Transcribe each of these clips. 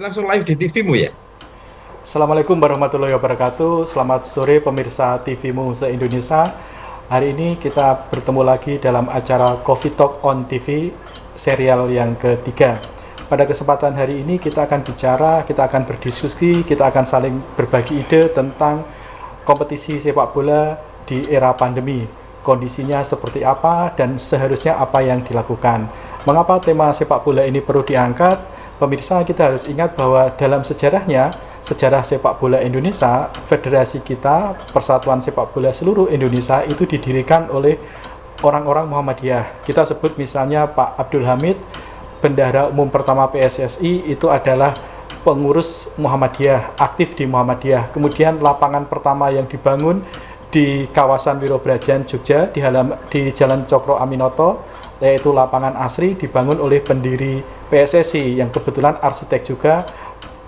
langsung live di TV-mu ya? Assalamualaikum warahmatullahi wabarakatuh. Selamat sore pemirsa TV-mu se-Indonesia. Hari ini kita bertemu lagi dalam acara Coffee Talk on TV serial yang ketiga. Pada kesempatan hari ini kita akan bicara, kita akan berdiskusi, kita akan saling berbagi ide tentang kompetisi sepak bola di era pandemi. Kondisinya seperti apa dan seharusnya apa yang dilakukan. Mengapa tema sepak bola ini perlu diangkat? Pemirsa, kita harus ingat bahwa dalam sejarahnya, sejarah sepak bola Indonesia, federasi kita, Persatuan Sepak Bola Seluruh Indonesia itu didirikan oleh orang-orang Muhammadiyah. Kita sebut misalnya Pak Abdul Hamid, bendahara umum pertama PSSI, itu adalah pengurus Muhammadiyah, aktif di Muhammadiyah. Kemudian lapangan pertama yang dibangun di kawasan Wirobrajan, Jogja, di Jalan Cokro Aminoto, yaitu lapangan Asri, dibangun oleh pendiri PSSI yang kebetulan arsitek juga,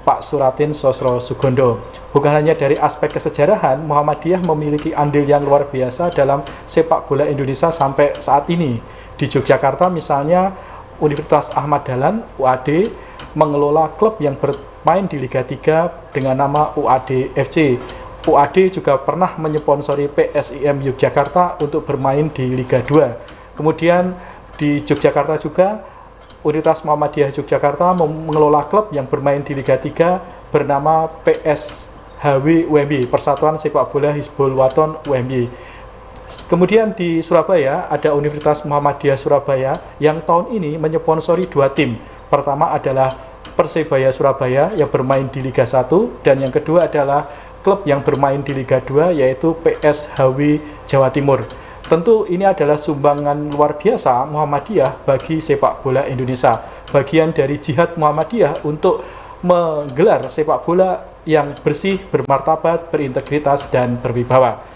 Pak Suratin Sosro Sugondo. Bukan hanya dari aspek kesejarahan, Muhammadiyah memiliki andil yang luar biasa dalam sepak bola Indonesia sampai saat ini. Di Yogyakarta misalnya, Universitas Ahmad Dahlan, UAD, mengelola klub yang bermain di Liga 3 dengan nama UAD FC. UAD juga pernah menyponsori PSIM Yogyakarta untuk bermain di Liga 2. Kemudian di Yogyakarta juga, Universitas Muhammadiyah Yogyakarta mengelola klub yang bermain di Liga 3 bernama PSHW UMY, Persatuan Sepak Bola Hizbul Waton UMY. Kemudian di Surabaya ada Universitas Muhammadiyah Surabaya yang tahun ini menyponsori dua tim. Pertama adalah Persebaya Surabaya yang bermain di Liga 1, dan yang kedua adalah klub yang bermain di Liga 2 yaitu PSHW Jawa Timur. Tentu ini adalah sumbangan luar biasa Muhammadiyah bagi sepak bola Indonesia. Bagian dari jihad Muhammadiyah untuk menggelar sepak bola yang bersih, bermartabat, berintegritas, dan berwibawa.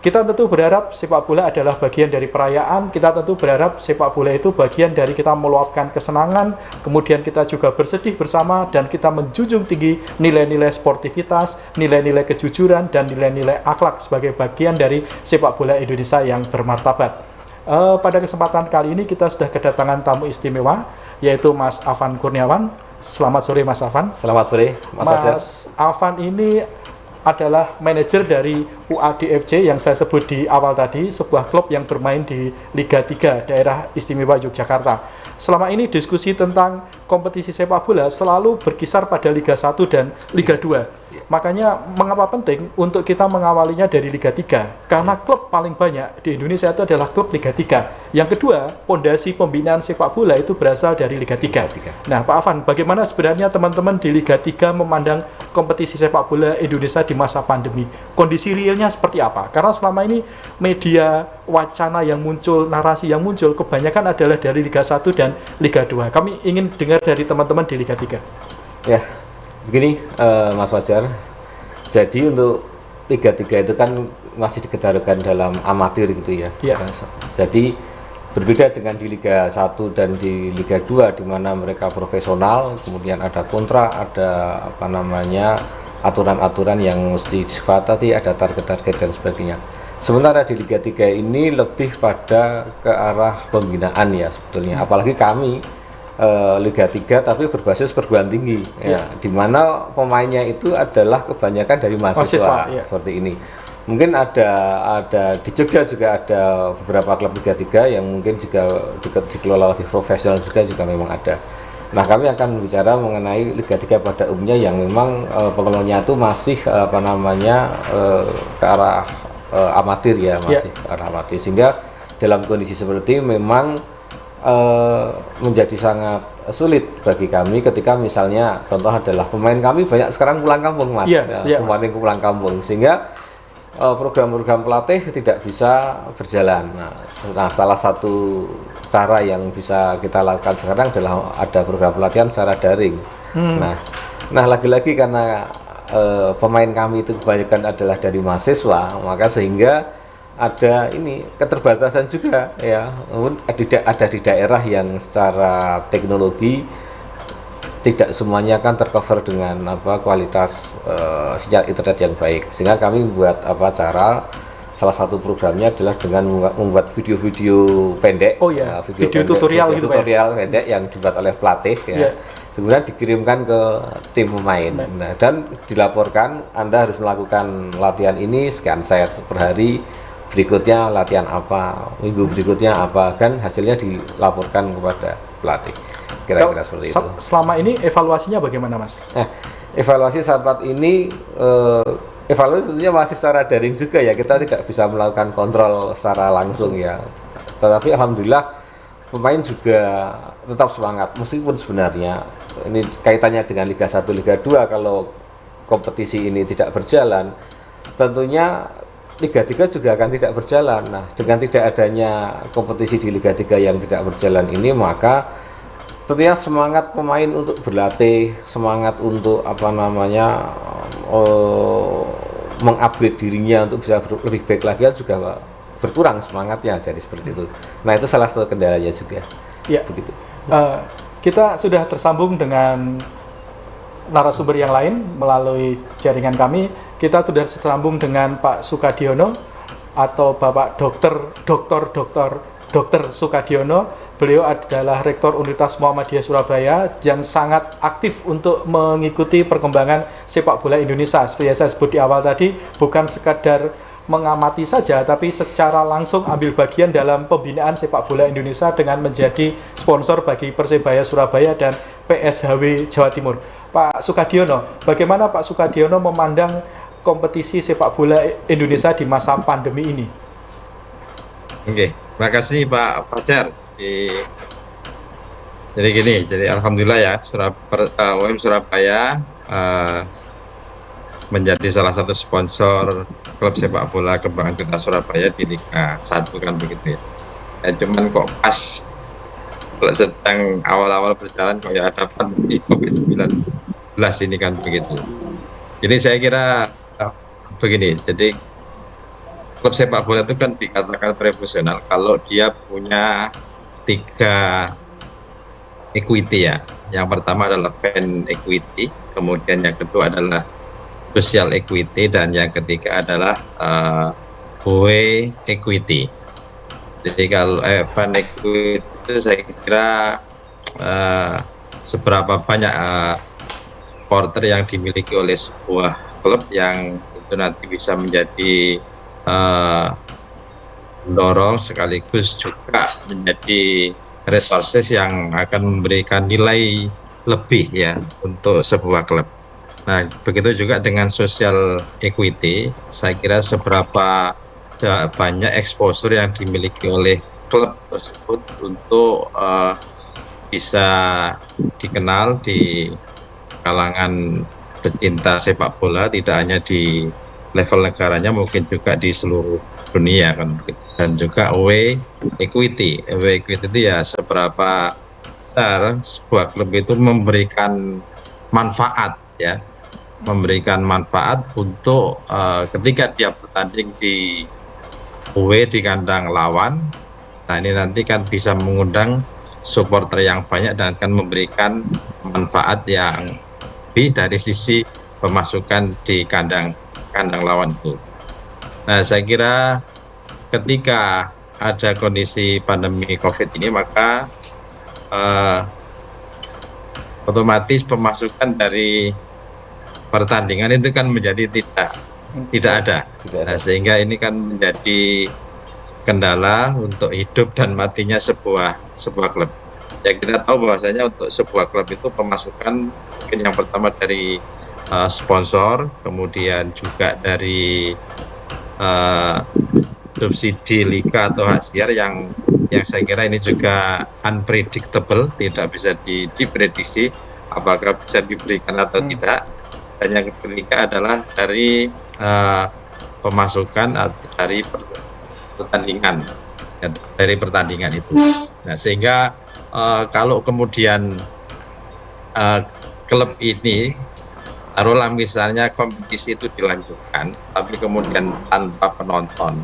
Kita tentu berharap sepak bola adalah bagian dari perayaan. Kita tentu berharap sepak bola itu bagian dari kita meluapkan kesenangan. Kemudian kita juga bersedih bersama dan kita menjunjung tinggi nilai-nilai sportivitas, nilai-nilai kejujuran, dan nilai-nilai akhlak sebagai bagian dari sepak bola Indonesia yang bermartabat. Pada kesempatan kali ini kita sudah kedatangan tamu istimewa, yaitu Mas Afan Kurniawan. Selamat sore Mas Afan. Selamat sore Mas Afan ini adalah manajer dari UADFC yang saya sebut di awal tadi, sebuah klub yang bermain di Liga 3 daerah istimewa Yogyakarta. Selama ini diskusi tentang kompetisi sepak bola selalu berkisar pada Liga 1 dan Liga 2. Makanya mengapa penting untuk kita mengawalinya dari Liga 3? Karena klub paling banyak di Indonesia itu adalah klub Liga 3. Yang kedua, pondasi pembinaan sepak bola itu berasal dari Liga 3. Nah, Pak Afan, bagaimana sebenarnya teman-teman di Liga 3 memandang kompetisi sepak bola Indonesia di masa pandemi? Kondisi realnya seperti apa? Karena selama ini media wacana yang muncul, narasi yang muncul kebanyakan adalah dari Liga 1 dan Liga 2. Kami ingin dengar dari teman-teman di Liga 3. Ya, begini Mas Fajar. Jadi untuk Liga 3 itu kan masih dikategorikan dalam amatir gitu ya. Ya. Jadi berbeda dengan di Liga 1 dan di Liga 2 di mana mereka profesional, kemudian ada kontrak, ada aturan-aturan yang mesti disepakati, ada target-target dan sebagainya. Sementara di Liga 3 ini lebih pada ke arah pembinaan ya sebetulnya. Apalagi kami Liga 3 tapi berbasis perguruan tinggi ya, di mana pemainnya itu adalah kebanyakan dari mahasiswa ya. Seperti ini. Mungkin ada di Jogja juga ada beberapa klub Liga 3 yang mungkin juga dikelola lebih profesional juga memang ada. Nah, kami akan bicara mengenai Liga 3 pada umumnya yang memang pengelolanya itu masih ke arah amatir ya, masih ke arah amatir, sehingga dalam kondisi seperti memang menjadi sangat sulit bagi kami ketika misalnya contoh adalah pemain kami banyak sekarang pulang kampung Mas, pemain pulang kampung, sehingga program-program pelatih tidak bisa berjalan. Nah, salah satu cara yang bisa kita lakukan sekarang adalah ada program pelatihan secara daring. Nah lagi-lagi karena pemain kami itu kebanyakan adalah dari mahasiswa, maka sehingga ada ini keterbatasan juga ya. Ada di daerah yang secara teknologi tidak semuanya kan tercover dengan kualitas sinyal internet yang baik, sehingga kami membuat cara salah satu programnya adalah dengan membuat video-video pendek, video tutorial gitu, tutorial pendek yang dibuat oleh pelatih ya. kemudian dikirimkan ke tim pemain. Nah, dan dilaporkan Anda harus melakukan latihan ini sekian set per hari, berikutnya latihan apa, minggu berikutnya apa, kan hasilnya dilaporkan kepada pelatih. Kira-kira seperti itu. Selama ini evaluasinya bagaimana, Mas? Evaluasi saat ini evaluasi tentunya masih secara daring juga ya, kita tidak bisa melakukan kontrol secara langsung ya. Tetapi alhamdulillah pemain juga tetap semangat meskipun sebenarnya ini kaitannya dengan Liga 1, Liga 2, kalau kompetisi ini tidak berjalan tentunya Liga 3 juga akan tidak berjalan. Nah, dengan tidak adanya kompetisi di Liga 3 yang tidak berjalan ini, maka tentunya semangat pemain untuk berlatih, semangat untuk mengupgrade dirinya untuk bisa lebih baik lagi juga berkurang semangatnya, jadi seperti itu. Nah, itu salah satu kendalanya juga. Ya, begitu. Kita sudah tersambung dengan narasumber yang lain melalui jaringan kami. Kita sudah tersambung dengan Pak Sukadiono atau Bapak Dr. Sukadiono. Beliau adalah Rektor Universitas Muhammadiyah Surabaya yang sangat aktif untuk mengikuti perkembangan sepak bola Indonesia. Seperti yang saya sebut di awal tadi, bukan sekadar mengamati saja, tapi secara langsung ambil bagian dalam pembinaan sepak bola Indonesia dengan menjadi sponsor bagi Persebaya Surabaya dan PSHW Jawa Timur. Pak Sukadiono, bagaimana Pak Sukadiono memandang kompetisi sepak bola Indonesia di masa pandemi ini? Oke, makasih Pak Fajar. Jadi gini, alhamdulillah ya, UM Surabaya menjadi salah satu sponsor klub sepak bola Kembangan Kota Surabaya di Liga 1 kan begitu ya. Cuman kok pas sedang awal-awal berjalan kok ya ada pandemi COVID-19 ini kan begitu. Jadi saya kira begini, jadi klub sepak bola itu kan dikatakan profesional kalau dia punya 3 equity ya. Yang pertama adalah fan equity, kemudian yang kedua adalah social equity, dan yang ketiga adalah way equity. Jadi kalau fan equity itu saya kira seberapa banyak supporter yang dimiliki oleh sebuah klub yang itu nanti bisa menjadi mendorong sekaligus juga menjadi resources yang akan memberikan nilai lebih ya untuk sebuah klub. Nah, begitu juga dengan social equity, saya kira seberapa banyak exposure yang dimiliki oleh klub tersebut untuk bisa dikenal di kalangan pecinta sepak bola, tidak hanya di level negaranya, mungkin juga di seluruh dunia kan. Dan juga away equity itu ya seberapa besar sebuah klub itu memberikan manfaat ya, memberikan manfaat untuk ketika dia bertanding di away di kandang lawan. Nah, ini nanti kan bisa mengundang supporter yang banyak dan akan memberikan manfaat yang lebih dari sisi pemasukan di kandang lawan itu. Nah, saya kira ketika ada kondisi pandemi COVID ini, maka otomatis pemasukan dari pertandingan itu kan menjadi tidak ada. Nah, sehingga ini kan menjadi kendala untuk hidup dan matinya sebuah klub. Ya, kita tahu bahwasanya untuk sebuah klub itu pemasukan mungkin yang pertama dari sponsor, kemudian juga dari subsidi liga atau hak siar yang saya kira ini juga unpredictable, tidak bisa diprediksi apakah bisa diberikan atau tidak. Dan yang ketiga adalah dari pemasukan atau dari pertandingan itu. Nah, sehingga kalau kemudian klub ini taruhlah misalnya kompetisi itu dilanjutkan tapi kemudian tanpa penonton,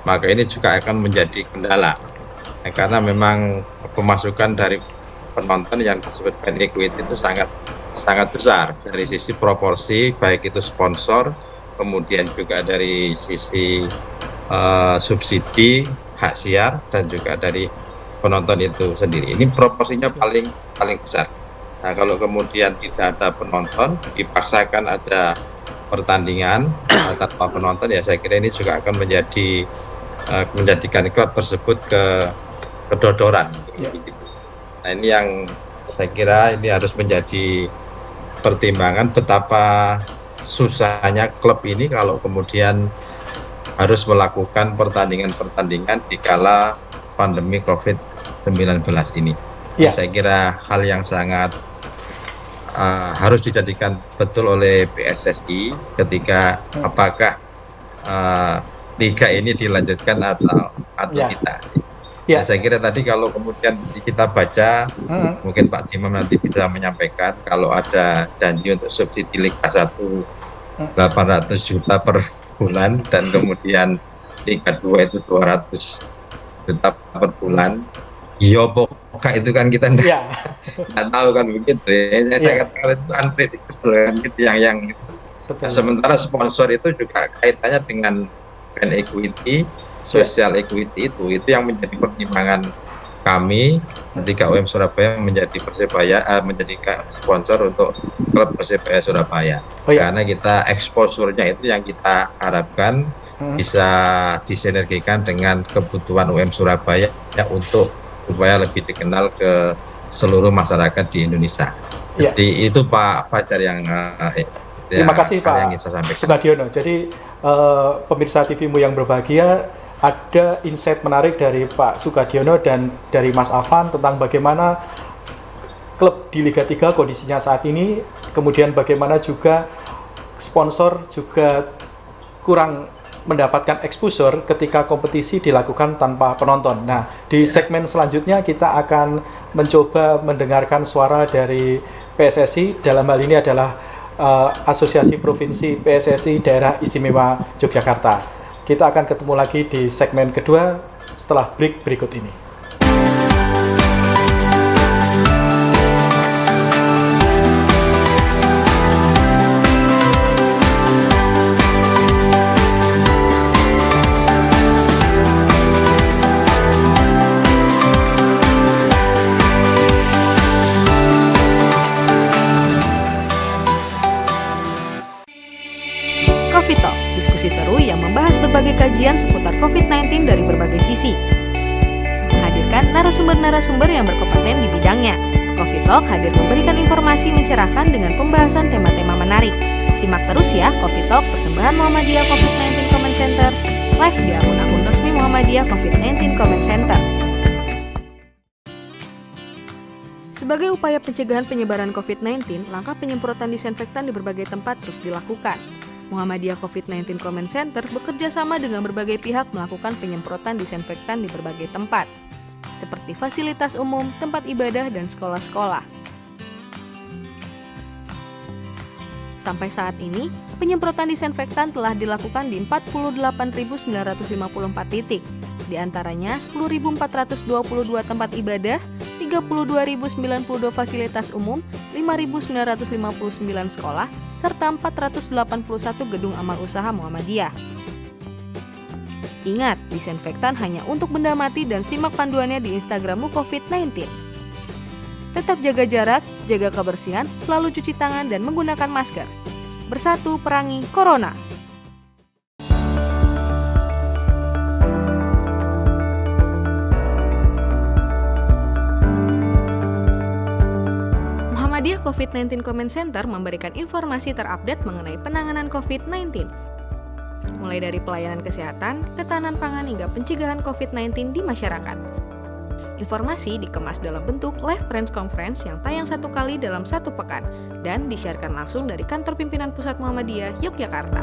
maka ini juga akan menjadi kendala. Nah, karena memang pemasukan dari penonton yang disebut fan equity itu sangat besar dari sisi proporsi, baik itu sponsor, kemudian juga dari sisi subsidi hak siar dan juga dari penonton itu sendiri. Ini proporsinya paling besar. Nah, kalau kemudian tidak ada penonton, dipaksakan ada pertandingan tanpa penonton, ya saya kira ini juga akan menjadikan klub tersebut kedodoran. Ya. Nah, ini yang saya kira ini harus menjadi pertimbangan betapa susahnya klub ini kalau kemudian harus melakukan pertandingan-pertandingan di kala pandemi COVID-19 ini. Ya. Saya kira hal yang sangat harus dijadikan betul oleh PSSI ketika apakah liga ini dilanjutkan atau Ya. tidak. Ya. Nah, saya kira tadi kalau kemudian kita baca, mungkin Pak Dimam nanti bisa menyampaikan kalau ada janji untuk subsidi Liga 1 800 juta per bulan dan kemudian Liga 2 itu 200 juta per bulan. Iya, pokoknya itu kan kita nggak tahu kan begitu ya. Saya katakan itu unpredictable kan gitu yang Betul. sementara sponsor itu juga kaitannya dengan brand equity, social equity itu yang menjadi pertimbangan kami ketika UM Surabaya menjadi menjadi sponsor untuk klub Persebaya Surabaya. Karena kita exposure-nya itu yang kita harapkan bisa disinergikan dengan kebutuhan UM Surabaya untuk supaya lebih dikenal ke seluruh masyarakat di Indonesia. Jadi itu Pak Fajar yang terima kasih Pak Sukadiono. Jadi pemirsa TV-mu yang berbahagia, ada insight menarik dari Pak Sukadiono dan dari Mas Afan tentang bagaimana klub di Liga 3 kondisinya saat ini, kemudian bagaimana juga sponsor juga kurang mendapatkan exposure ketika kompetisi dilakukan tanpa penonton. Nah, di segmen selanjutnya kita akan mencoba mendengarkan suara dari PSSI, dalam hal ini adalah Asosiasi Provinsi PSSI Daerah Istimewa Yogyakarta. Kita akan ketemu lagi di segmen kedua setelah break berikut ini. Covid Talk, diskusi seru yang membahas berbagai kajian seputar COVID-19 dari berbagai sisi. Menghadirkan narasumber-narasumber yang berkompeten di bidangnya. Covid Talk hadir memberikan informasi mencerahkan dengan pembahasan tema-tema menarik. Simak terus ya Covid Talk persembahan Muhammadiyah COVID-19 Comment Center, live di akun-akun resmi Muhammadiyah COVID-19 Comment Center. Sebagai upaya pencegahan penyebaran COVID-19, langkah penyemprotan disinfektan di berbagai tempat terus dilakukan. Muhammadiyah COVID-19 Comment Center bekerja sama dengan berbagai pihak melakukan penyemprotan disinfektan di berbagai tempat, seperti fasilitas umum, tempat ibadah, dan sekolah-sekolah. Sampai saat ini, penyemprotan disinfektan telah dilakukan di 48.954 titik, di antaranya 10.422 tempat ibadah, 32.092 fasilitas umum, 5.959 sekolah, serta 481 gedung amal usaha Muhammadiyah. Ingat, disinfektan hanya untuk benda mati dan simak panduannya di Instagrammu COVID-19. Tetap jaga jarak, jaga kebersihan, selalu cuci tangan dan menggunakan masker. Bersatu perangi Corona. Muhammadiyah COVID-19 Comment Center memberikan informasi terupdate mengenai penanganan COVID-19, mulai dari pelayanan kesehatan, ketahanan pangan hingga pencegahan COVID-19 di masyarakat. Informasi dikemas dalam bentuk live press conference yang tayang 1 kali dalam 1 pekan dan disiarkan langsung dari Kantor Pimpinan Pusat Muhammadiyah Yogyakarta.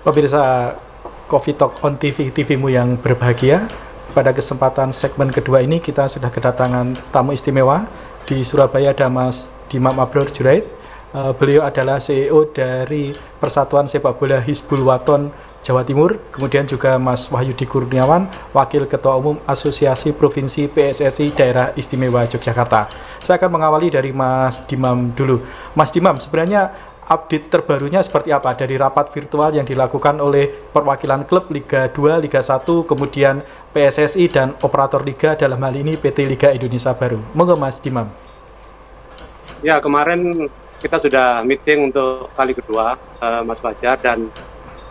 Pemirsa Coffee Talk on TV, TV-mu yang berbahagia. Pada kesempatan segmen kedua ini kita sudah kedatangan tamu istimewa. Di Surabaya ada Mas Dimam Abror Jurait. Beliau adalah CEO dari Persatuan Sepak Bola Hizbul Waton Jawa Timur. Kemudian juga Mas Wahyudi Kurniawan, Wakil Ketua Umum Asosiasi Provinsi PSSI Daerah Istimewa Yogyakarta. Saya akan mengawali dari Mas Dimam dulu. Mas Dimam, sebenarnya update terbarunya seperti apa dari rapat virtual yang dilakukan oleh perwakilan klub Liga 2, Liga 1, kemudian PSSI dan operator liga, dalam hal ini PT Liga Indonesia Baru. Monggo Mas Dimam. Ya, kemarin kita sudah meeting untuk kali kedua, Mas Fajar, dan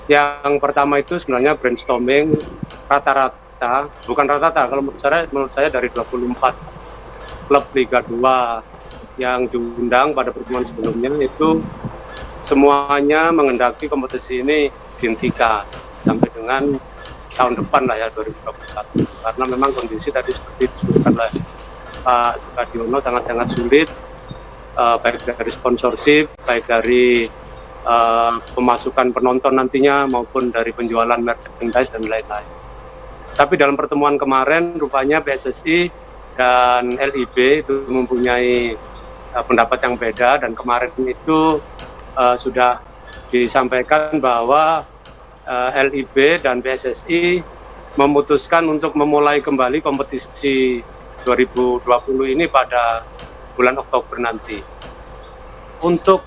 yang pertama itu sebenarnya brainstorming rata-rata, bukan rata-rata, kalau menurut saya dari 24 klub Liga 2 yang diundang pada pertemuan sebelumnya itu semuanya menghendaki kompetisi ini dihentikan sampai dengan tahun depan lah ya, 2021, karena memang kondisi tadi seperti disebutkan oleh Pak Sukadiono sangat-sangat sulit, baik dari sponsorship, baik dari pemasukan penonton nantinya maupun dari penjualan merchandise dan lain-lain. Tapi dalam pertemuan kemarin rupanya PSSI dan LIB itu mempunyai pendapat yang beda, dan kemarin itu sudah disampaikan bahwa LIB dan PSSI memutuskan untuk memulai kembali kompetisi 2020 ini pada bulan Oktober nanti. Untuk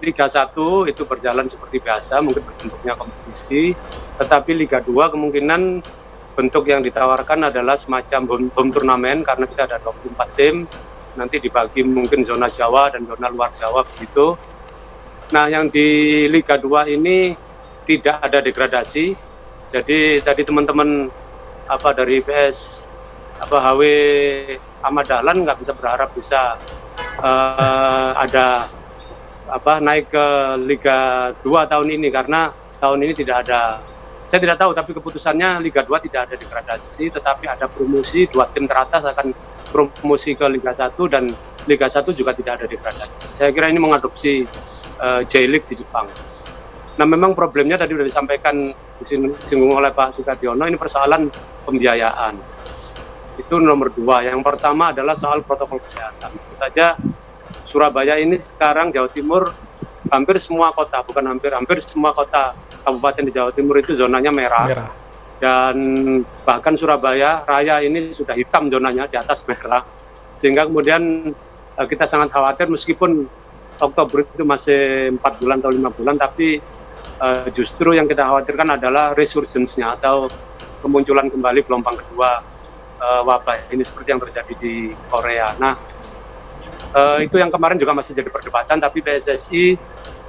Liga 1 itu berjalan seperti biasa, mungkin bentuknya kompetisi, tetapi Liga 2 kemungkinan bentuk yang ditawarkan adalah semacam home turnamen, karena kita ada 24 tim, nanti dibagi mungkin zona Jawa dan zona luar Jawa begitu. Nah, yang di Liga 2 ini tidak ada degradasi, jadi tadi teman-teman dari HW Ahmad Dahlan nggak bisa berharap bisa ada naik ke Liga 2 tahun ini, karena tahun ini tidak ada, saya tidak tahu, tapi keputusannya Liga 2 tidak ada degradasi, tetapi ada promosi, 2 tim teratas akan promosi ke Liga 1, dan Liga 1 juga tidak ada degradasi. Saya kira ini mengadopsi J-League di Jepang. Nah, memang problemnya tadi sudah disampaikan, disinggung oleh Pak Sukadiono, ini persoalan pembiayaan. Itu nomor 2. Yang pertama adalah soal protokol kesehatan. Tentu saja Surabaya ini sekarang Jawa Timur, hampir semua kota, bukan hampir semua kota kabupaten di Jawa Timur itu zonanya merah. Dan bahkan Surabaya Raya ini sudah hitam zonanya, di atas merah. Sehingga kemudian kita sangat khawatir, meskipun Oktober itu masih 4 bulan atau 5 bulan, tapi justru yang kita khawatirkan adalah resurgence-nya atau kemunculan kembali gelombang kedua wabah ini seperti yang terjadi di Korea. Nah, itu yang kemarin juga masih jadi perdebatan, tapi PSSI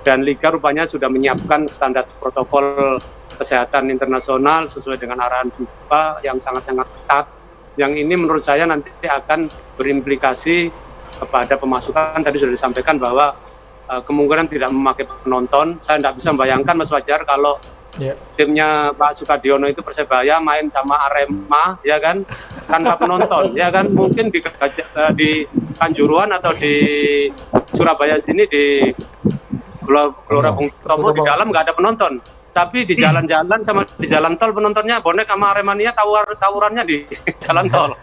dan Liga rupanya sudah menyiapkan standar protokol kesehatan internasional sesuai dengan arahan FIFA yang sangat-sangat ketat. Yang ini menurut saya nanti akan berimplikasi kepada pemasukan. Tadi sudah disampaikan bahwa kemungkinan tidak memakai penonton. Saya tidak bisa membayangkan, Mas Fajar, kalau timnya Pak Sukadiono itu Persebaya main sama Arema, ya kan, tanpa penonton, ya kan, mungkin di Kanjuruhan atau di Surabaya sini di Gelora Bung Tomo di dalam nggak ada penonton, tapi di jalan-jalan sama di jalan tol penontonnya bonek sama Aremania tawurannya di jalan tol,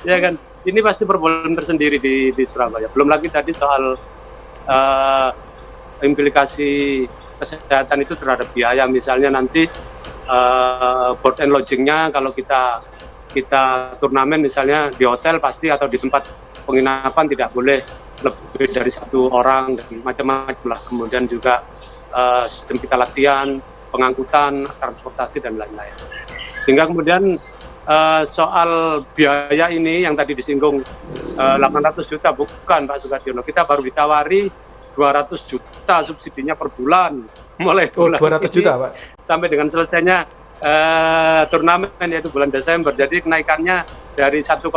ya kan. Ini pasti problem tersendiri di Surabaya. Belum lagi tadi soal implikasi kesehatan itu terhadap biaya, misalnya nanti board and lodging-nya kalau kita turnamen misalnya di hotel pasti atau di tempat penginapan tidak boleh lebih dari 1 orang dan macam-macam lah. Kemudian juga sistem kita latihan, pengangkutan, transportasi dan lain-lain. Sehingga kemudian soal biaya ini yang tadi disinggung 800 juta, bukan Pak Sukadiono, kita baru ditawari 200 juta subsidinya per bulan mulai bulan 200 juta Pak sampai dengan selesainya turnamen yaitu bulan Desember. Jadi kenaikannya dari 1,1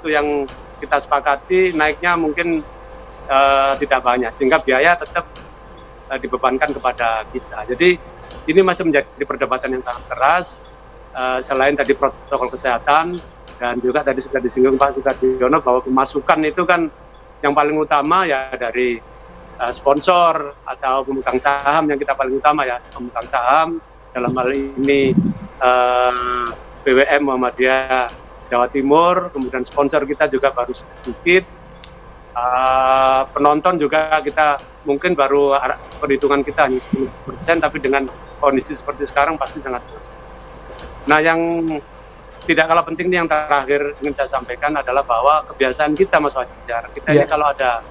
yang kita sepakati naiknya mungkin tidak banyak, sehingga biaya tetap dibebankan kepada kita. Jadi ini masih menjadi perdebatan yang sangat keras. Selain tadi protokol kesehatan dan juga tadi sudah disinggung Pak Sukadiono bahwa pemasukan itu kan yang paling utama ya dari sponsor atau pemegang saham yang kita paling utama ya, pemegang saham dalam hal ini BWM Muhammadiyah Jawa Timur, kemudian sponsor kita juga baru sedikit, penonton juga kita mungkin baru perhitungan kita hanya 10%, tapi dengan kondisi seperti sekarang pasti sangat besar. Nah, yang tidak kalah penting yang terakhir ingin saya sampaikan adalah bahwa kebiasaan kita Mas Wajar, kita ini kalau ada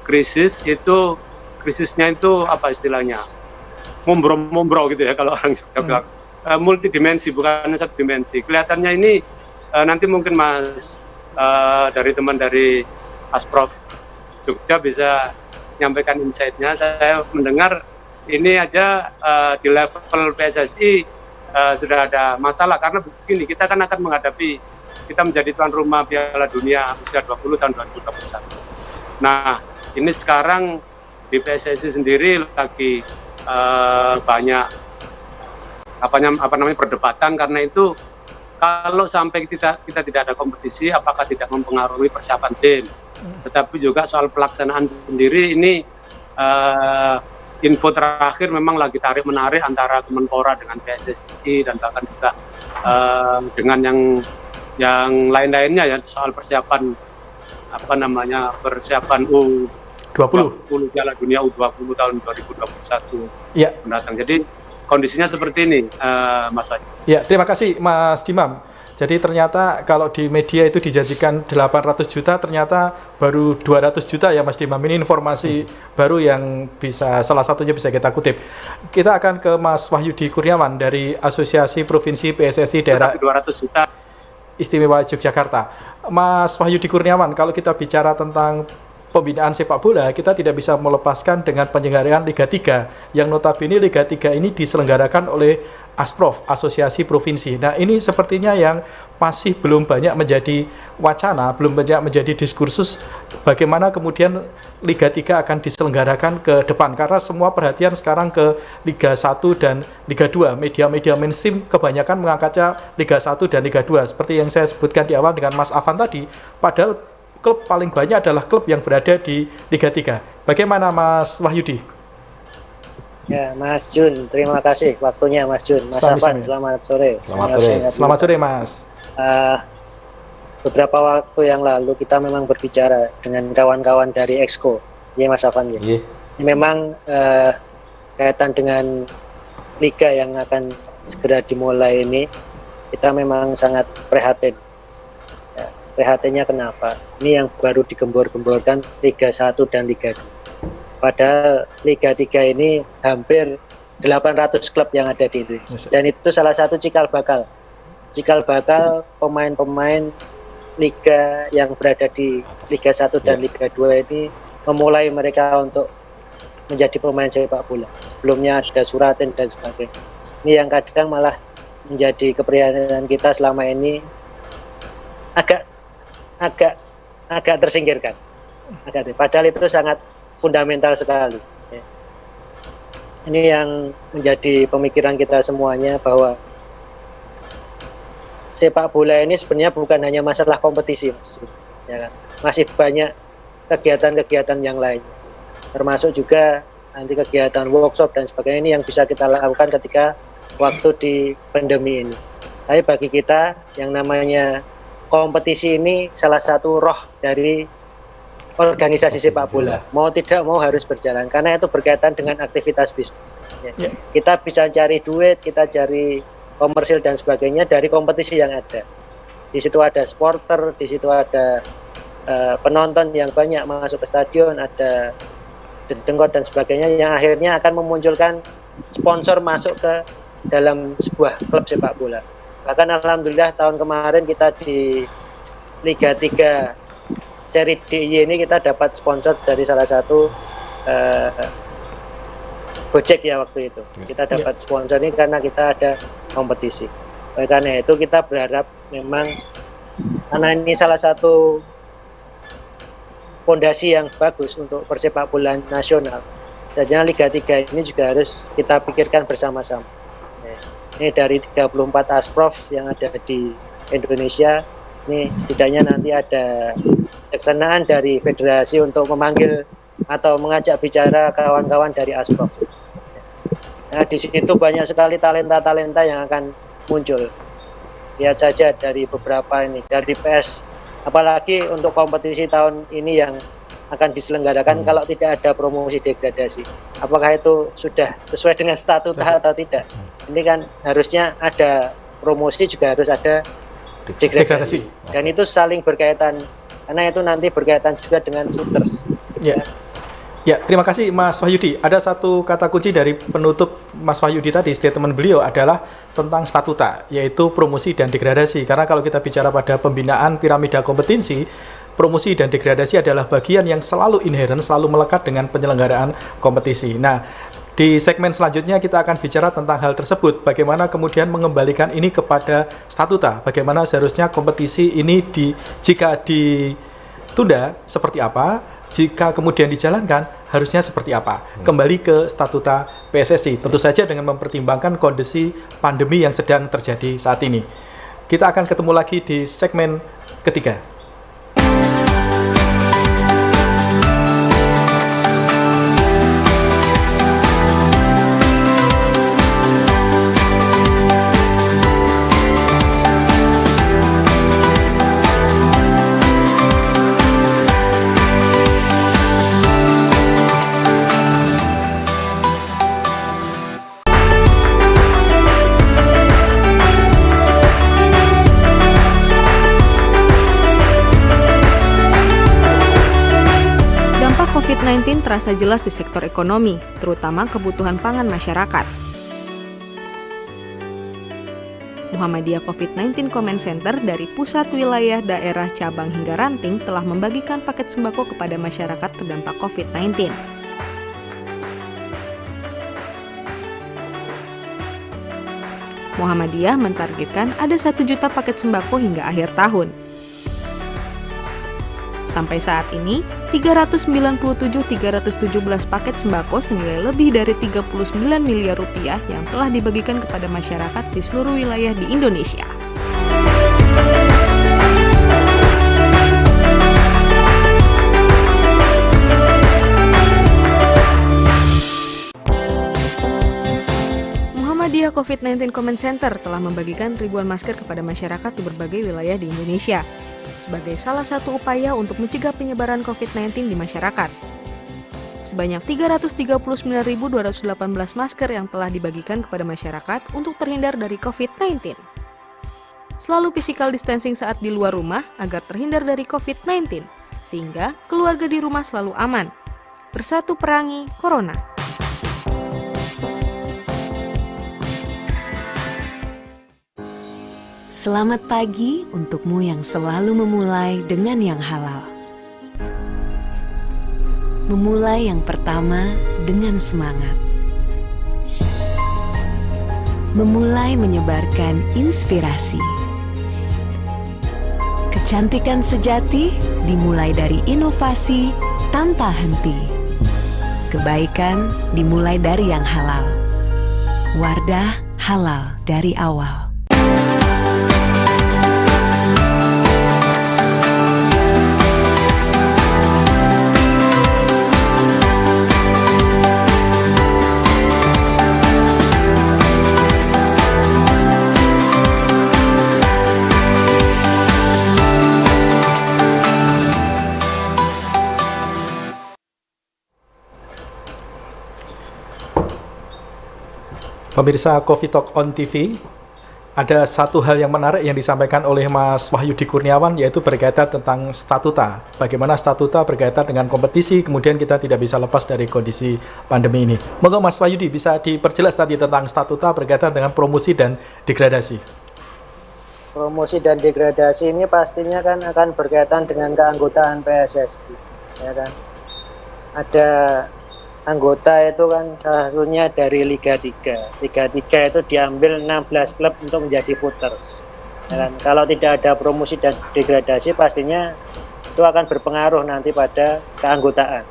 krisis itu, krisisnya itu apa istilahnya, mumbro gitu ya kalau orang Jogja bilang, multidimensi, bukan satu dimensi. Kelihatannya ini nanti mungkin Mas dari teman dari Asprof Jogja bisa menyampaikan insight-nya. Saya mendengar ini aja di level PSSI sudah ada masalah, karena begini, kita kan akan menghadapi, kita menjadi tuan rumah Piala Dunia usia 20 tahun 2021. Nah, ini sekarang di PSSI sendiri lagi banyak apa namanya perdebatan, karena itu kalau sampai kita tidak ada kompetisi, apakah tidak mempengaruhi persiapan tim. Tetapi juga soal pelaksanaan sendiri ini info terakhir memang lagi tarik-menarik antara Kemenpora dengan PSSI dan bahkan juga dengan yang lain-lainnya ya, soal persiapan persiapan U20 Piala Dunia U20 tahun 2021 mendatang. Jadi kondisinya seperti ini, Mas Wajib. Ya, terima kasih Mas Dimam. Jadi ternyata kalau di media itu dijanjikan 800 juta, ternyata baru 200 juta ya Mas Dimam. Ini informasi baru yang salah satunya bisa kita kutip. Kita akan ke Mas Wahyudi Kurniawan dari Asosiasi Provinsi PSSI Daerah 200 juta Istimewa Yogyakarta. Mas Wahyudi Kurniawan, kalau kita bicara tentang pembinaan sepak bola, kita tidak bisa melepaskan dengan penyelenggaraan Liga 3, yang notabene Liga 3 ini diselenggarakan oleh Asprof, Asosiasi Provinsi. Nah, ini sepertinya yang masih belum banyak menjadi wacana, belum banyak menjadi diskursus bagaimana kemudian Liga 3 akan diselenggarakan ke depan, karena semua perhatian sekarang ke Liga 1 dan Liga 2. Media-media mainstream kebanyakan mengangkatnya Liga 1 dan Liga 2. Seperti yang saya sebutkan di awal dengan Mas Afan tadi, padahal klub paling banyak adalah klub yang berada di Liga 3. Bagaimana Mas Wahyudi? Ya, Mas Jun, terima kasih waktunya Mas Jun. Mas Afan, selamat sore. Selamat sore, Mas. Beberapa waktu yang lalu kita memang berbicara dengan kawan-kawan dari Exco, ya Mas Afan ya. Ini memang kaitan dengan liga yang akan segera dimulai ini, kita memang sangat prihatin. Ya, prihatinnya kenapa? Ini yang baru digembor-gemborkan Liga 1 dan Liga 2. Padahal Liga 3 ini hampir 800 klub yang ada di Indonesia. Dan itu salah satu cikal bakal pemain-pemain Liga yang berada di Liga 1 dan Liga 2 ini memulai mereka untuk menjadi pemain sepak bola. Sebelumnya ada Suratin dan sebagainya. Ini yang kadang malah menjadi keprihatinan kita selama ini agak tersingkirkan. Padahal itu sangat fundamental sekali. Ini yang menjadi pemikiran kita semuanya, bahwa sepak bola ini sebenarnya bukan hanya masalah kompetisi, Mas. Ya kan? Masih banyak kegiatan-kegiatan yang lain, termasuk juga nanti kegiatan workshop dan sebagainya, ini yang bisa kita lakukan ketika waktu di pandemi ini. Tapi bagi kita yang namanya kompetisi ini salah satu roh dari organisasi sepak bola, mau tidak mau harus berjalan, karena itu berkaitan dengan aktivitas bisnis. Kita bisa cari duit, kita cari komersil dan sebagainya dari kompetisi yang ada. Di situ ada supporter, di situ ada penonton yang banyak masuk ke stadion, ada dengkot dan sebagainya, yang akhirnya akan memunculkan sponsor masuk ke dalam sebuah klub sepak bola. Bahkan alhamdulillah tahun kemarin kita di Liga 3 seri DIY ini kita dapat sponsor dari salah satu Gojek ya waktu itu. Kita dapat sponsor ini karena kita ada kompetisi. Oleh karena itu kita berharap memang, karena ini salah satu fondasi yang bagus untuk persepak bola nasional, jadi Liga 3 ini juga harus kita pikirkan bersama-sama. Ini dari 34 Asprof yang ada di Indonesia, ini setidaknya nanti ada pelaksanaan dari federasi untuk memanggil atau mengajak bicara kawan-kawan dari Asprof. Nah, di situ banyak sekali talenta-talenta yang akan muncul. Lihat saja dari beberapa ini, dari PS, apalagi untuk kompetisi tahun ini yang akan diselenggarakan kalau tidak ada promosi degradasi. Apakah itu sudah sesuai dengan statuta atau tidak? Ini kan harusnya ada promosi, juga harus ada degradasi. Dan itu saling berkaitan, karena itu nanti berkaitan juga dengan shooters. Ya, terima kasih Mas Wahyudi. Ada satu kata kunci dari penutup Mas Wahyudi tadi, statement beliau adalah tentang statuta, yaitu promosi dan degradasi. Karena kalau kita bicara pada pembinaan piramida kompetisi, promosi dan degradasi adalah bagian yang selalu inherent, selalu melekat dengan penyelenggaraan kompetisi. Nah, di segmen selanjutnya kita akan bicara tentang hal tersebut, bagaimana kemudian mengembalikan ini kepada statuta, bagaimana seharusnya kompetisi ini jika ditunda seperti apa, jika kemudian dijalankan harusnya seperti apa, kembali ke statuta PSSI, tentu saja dengan mempertimbangkan kondisi pandemi yang sedang terjadi saat ini. Kita akan ketemu lagi di segmen ketiga. COVID-19 terasa jelas di sektor ekonomi, terutama kebutuhan pangan masyarakat. Muhammadiyah COVID-19 Comment Center dari pusat, wilayah, daerah, cabang hingga ranting telah membagikan paket sembako kepada masyarakat terdampak COVID-19. Muhammadiyah mentargetkan ada 1 juta paket sembako hingga akhir tahun. Sampai saat ini, 397.317 paket sembako senilai lebih dari 39 miliar rupiah yang telah dibagikan kepada masyarakat di seluruh wilayah di Indonesia. Muhammadiyah COVID-19 Comment Center telah membagikan ribuan masker kepada masyarakat di berbagai wilayah di Indonesia sebagai salah satu upaya untuk mencegah penyebaran COVID-19 di masyarakat. Sebanyak 339.218 masker yang telah dibagikan kepada masyarakat untuk terhindar dari COVID-19. Selalu physical distancing saat di luar rumah agar terhindar dari COVID-19, sehingga keluarga di rumah selalu aman. Bersatu perangi Corona. Selamat pagi untukmu yang selalu memulai dengan yang halal. Memulai yang pertama dengan semangat. Memulai menyebarkan inspirasi. Kecantikan sejati dimulai dari inovasi tanpa henti. Kebaikan dimulai dari yang halal. Wardah halal dari awal. Pemirsa Coffee Talk on TV, ada satu hal yang menarik yang disampaikan oleh Mas Wahyudi Kurniawan, yaitu berkaitan tentang statuta. Bagaimana statuta berkaitan dengan kompetisi, kemudian kita tidak bisa lepas dari kondisi pandemi ini. Monggo Mas Wahyudi bisa diperjelas tadi tentang statuta berkaitan dengan promosi dan degradasi. Promosi dan degradasi ini pastinya kan akan berkaitan dengan keanggotaan PSSI, ya kan. Ada anggota itu kan salah satunya dari Liga 3. Liga 3 itu diambil 16 klub untuk menjadi voters. Dan kalau tidak ada promosi dan degradasi pastinya itu akan berpengaruh nanti pada keanggotaan.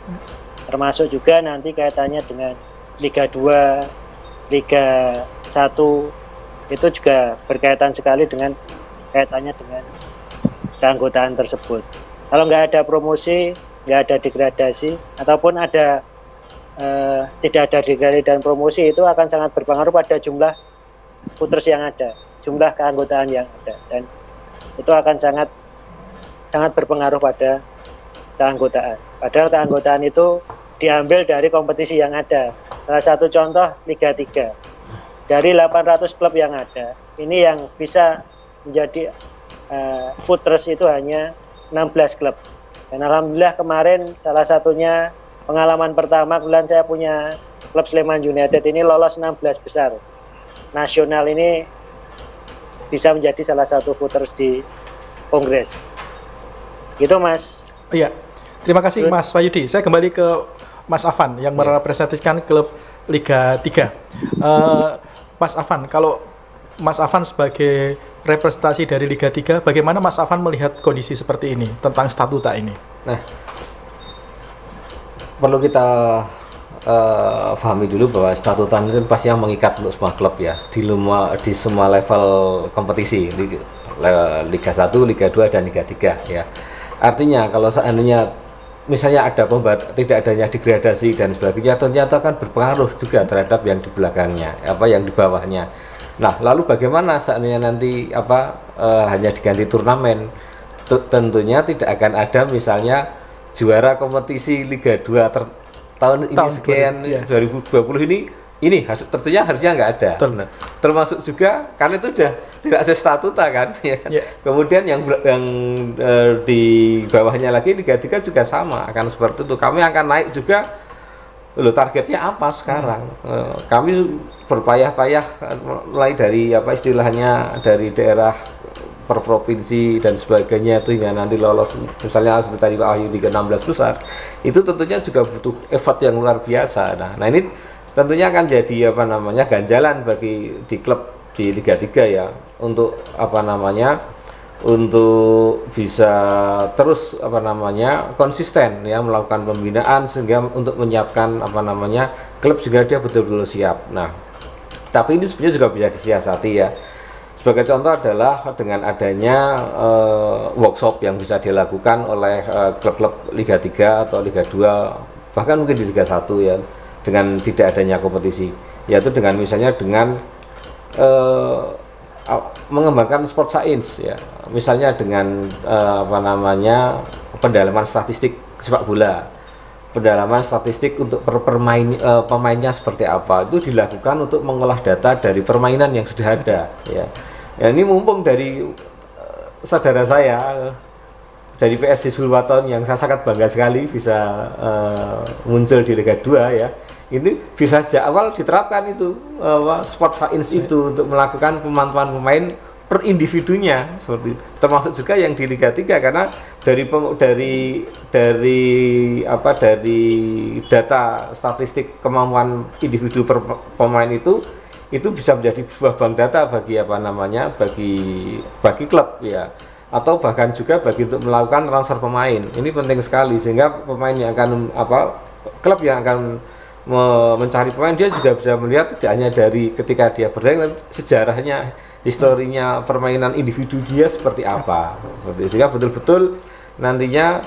Termasuk juga nanti kaitannya dengan Liga 2, Liga 1 itu juga berkaitan sekali dengan kaitannya dengan keanggotaan tersebut. Kalau nggak ada promosi nggak ada degradasi, ataupun ada tidak ada degradasi dan promosi, itu akan sangat berpengaruh pada jumlah footers yang ada, jumlah keanggotaan yang ada, dan itu akan sangat berpengaruh pada keanggotaan. Padahal keanggotaan itu diambil dari kompetisi yang ada. Salah satu contoh Liga 3. Dari 800 klub yang ada, ini yang bisa menjadi footers itu hanya 16 klub. Dan alhamdulillah kemarin salah satunya pengalaman pertama, kebetulan saya punya klub Sleman United ini lolos 16 besar. Nasional ini bisa menjadi salah satu footers di Kongres. Gitu Mas. Iya. Terima kasih Mas Wahyudi. Saya kembali ke Mas Afan yang merepresentasikan klub Liga 3. Mas Afan, kalau Mas Afan sebagai representasi dari Liga 3, bagaimana Mas Afan melihat kondisi seperti ini tentang statuta ini? Nah, perlu kita pahami dulu bahwa statuta itu pasti yang mengikat untuk semua klub ya, di semua level kompetisi, Liga 1, Liga 2, dan Liga 3 ya. Artinya kalau seandainya misalnya ada tidak adanya degradasi dan sebagainya, ternyata akan berpengaruh juga terhadap yang di belakangnya, yang di bawahnya. Nah, lalu bagaimana seandainya nanti hanya diganti turnamen? Tentunya tidak akan ada misalnya juara kompetisi Liga 2 tahun ini sekian 2020 ini tentunya harusnya nggak ada. Nah, termasuk juga karena itu sudah tidak statuta kan ya. Kemudian yang di bawahnya lagi Liga 3 juga sama akan seperti itu. Kami akan naik juga. Targetnya apa sekarang? Kami berpayah-payah mulai dari istilahnya dari daerah per provinsi dan sebagainya itu hingga nanti lolos misalnya seperti tadi Pak Wahyu Liga 16 besar, itu tentunya juga butuh effort yang luar biasa. Nah ini tentunya akan jadi ganjalan bagi di klub di Liga 3 ya untuk untuk bisa terus konsisten ya melakukan pembinaan sehingga untuk menyiapkan klub juga dia betul-betul siap. Nah, tapi ini sebenarnya juga bisa disiasati ya. Sebagai contoh adalah dengan adanya workshop yang bisa dilakukan oleh klub-klub Liga 3 atau Liga 2, bahkan mungkin di Liga 1 ya, dengan tidak adanya kompetisi, yaitu dengan misalnya dengan mengembangkan sport science ya, misalnya dengan pendalaman statistik sepak bola, pendalaman statistik untuk pemainnya seperti apa, itu dilakukan untuk mengolah data dari permainan yang sudah ada ya. Ini mumpung dari saudara saya dari PS Sulwaton yang saya sangat bangga sekali bisa muncul di Liga 2 ya. Ini bisa sejak awal diterapkan itu sport science itu untuk melakukan pemantauan pemain per individunya seperti itu. Termasuk juga yang di Liga 3 karena dari data statistik kemampuan individu per pemain itu bisa menjadi sebuah bank data bagi bagi klub ya, atau bahkan juga bagi untuk melakukan transfer pemain. Ini penting sekali sehingga pemain yang akan klub yang akan mencari pemain, dia juga bisa melihat tidak hanya dari ketika dia bermain, tapi sejarahnya, historinya permainan individu dia seperti apa, sehingga betul-betul nantinya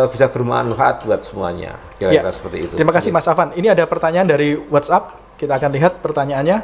bisa bermanfaat buat semuanya. Kira-kira seperti itu. Terima kasih Mas Afan. Ini ada pertanyaan dari WhatsApp, kita akan lihat pertanyaannya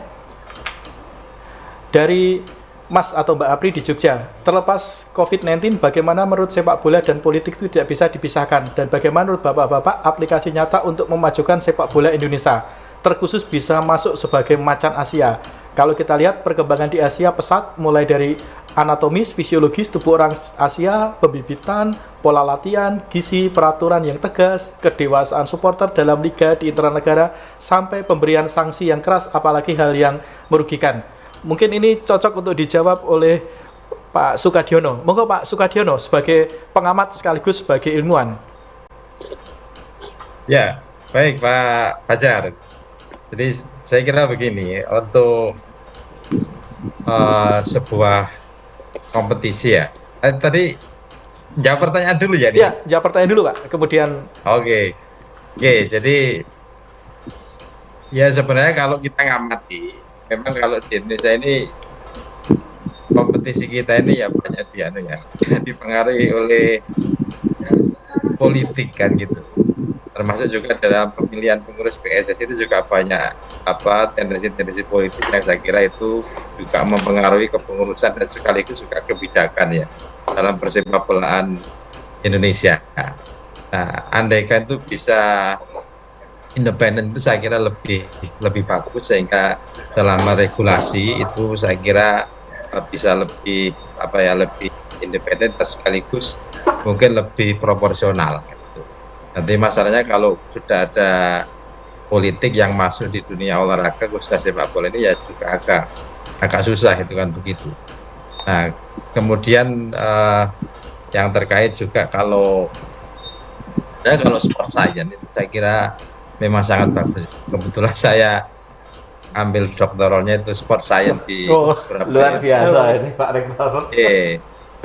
dari Mas atau Mbak Apri di Jogja. Terlepas COVID-19, bagaimana menurut sepak bola dan politik itu tidak bisa dipisahkan? Dan bagaimana menurut Bapak-Bapak aplikasi nyata untuk memajukan sepak bola Indonesia? Terkhusus bisa masuk sebagai macan Asia. Kalau kita lihat perkembangan di Asia pesat, mulai dari anatomis, fisiologis tubuh orang Asia, pembibitan, pola latihan, gizi, peraturan yang tegas, kedewasaan supporter dalam liga di internal negara, sampai pemberian sanksi yang keras, apalagi hal yang merugikan. Mungkin ini cocok untuk dijawab oleh Pak Sukadiono. Monggo Pak Sukadiono sebagai pengamat sekaligus sebagai ilmuwan. Ya, baik Pak Fajar. Jadi saya kira begini, untuk sebuah kompetisi ya. Tadi jawab pertanyaan dulu ya. Ya, jawab pertanyaan dulu Pak. Kemudian. Oke, jadi ya sebenarnya kalau kita ngamati, memang kalau di Indonesia ini kompetisi kita ini ya banyak dipengaruhi oleh politik kan gitu. Termasuk juga dalam pemilihan pengurus PSSI itu juga banyak tendensi-tendensi politik yang saya kira itu juga mempengaruhi kepengurusan dan sekaligus juga kebijakan ya dalam persepak bolaan Indonesia. Nah, andaikan itu bisa independen itu saya kira lebih bagus, sehingga dalam regulasi itu saya kira bisa lebih lebih independen dan sekaligus mungkin lebih proporsional. Nanti masalahnya kalau sudah ada politik yang masuk di dunia olahraga khususnya sepak bola ini ya juga agak susah itu kan begitu. Nah, kemudian yang terkait juga kalau sport science itu saya kira memang sangat bagus. Kebetulan saya ambil doktoralnya itu sport science di luar biasa ini Pak Rektor.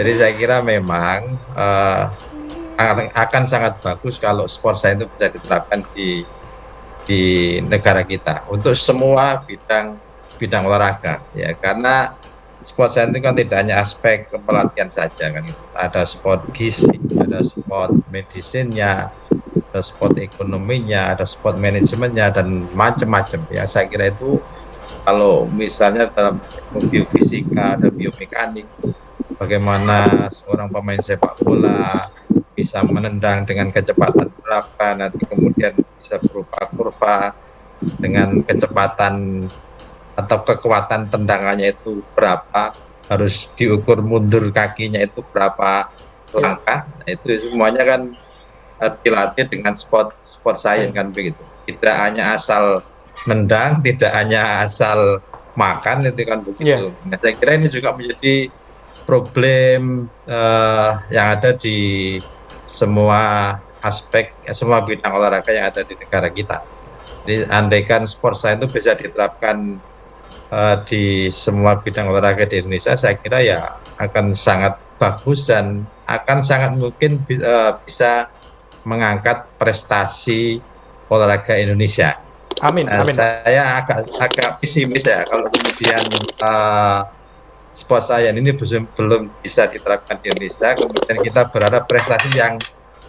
Jadi saya kira memang akan sangat bagus kalau sport science itu bisa diterapkan di negara kita untuk semua bidang olahraga ya, karena sport science itu kan tidak hanya aspek kepelatihan saja kan gitu. Ada sport gizi, ada sport medisinya, ada sport ekonominya, ada sport manajemennya dan macam-macam ya. Saya kira itu kalau misalnya dalam biofisika, ada biomekanik, bagaimana seorang pemain sepak bola bisa menendang dengan kecepatan berapa, nanti kemudian bisa berupa kurva dengan kecepatan atau kekuatan tendangannya itu berapa, harus diukur mundur kakinya itu berapa langkah. Nah, itu semuanya kan dilatih dengan sport science kan begitu. Tidak hanya asal nendang, tidak hanya asal makan itu kan begitu. Nah, saya kira ini juga menjadi problem yang ada di semua aspek, semua bidang olahraga yang ada di negara kita. Jadi andaikan sport science itu bisa diterapkan di semua bidang olahraga di Indonesia, saya kira ya akan sangat bagus dan akan sangat mungkin bisa mengangkat prestasi olahraga Indonesia. Amin. Amin. Saya agak pesimis ya kalau kemudian sport science ini belum bisa diterapkan di Indonesia, kemudian kita berharap prestasi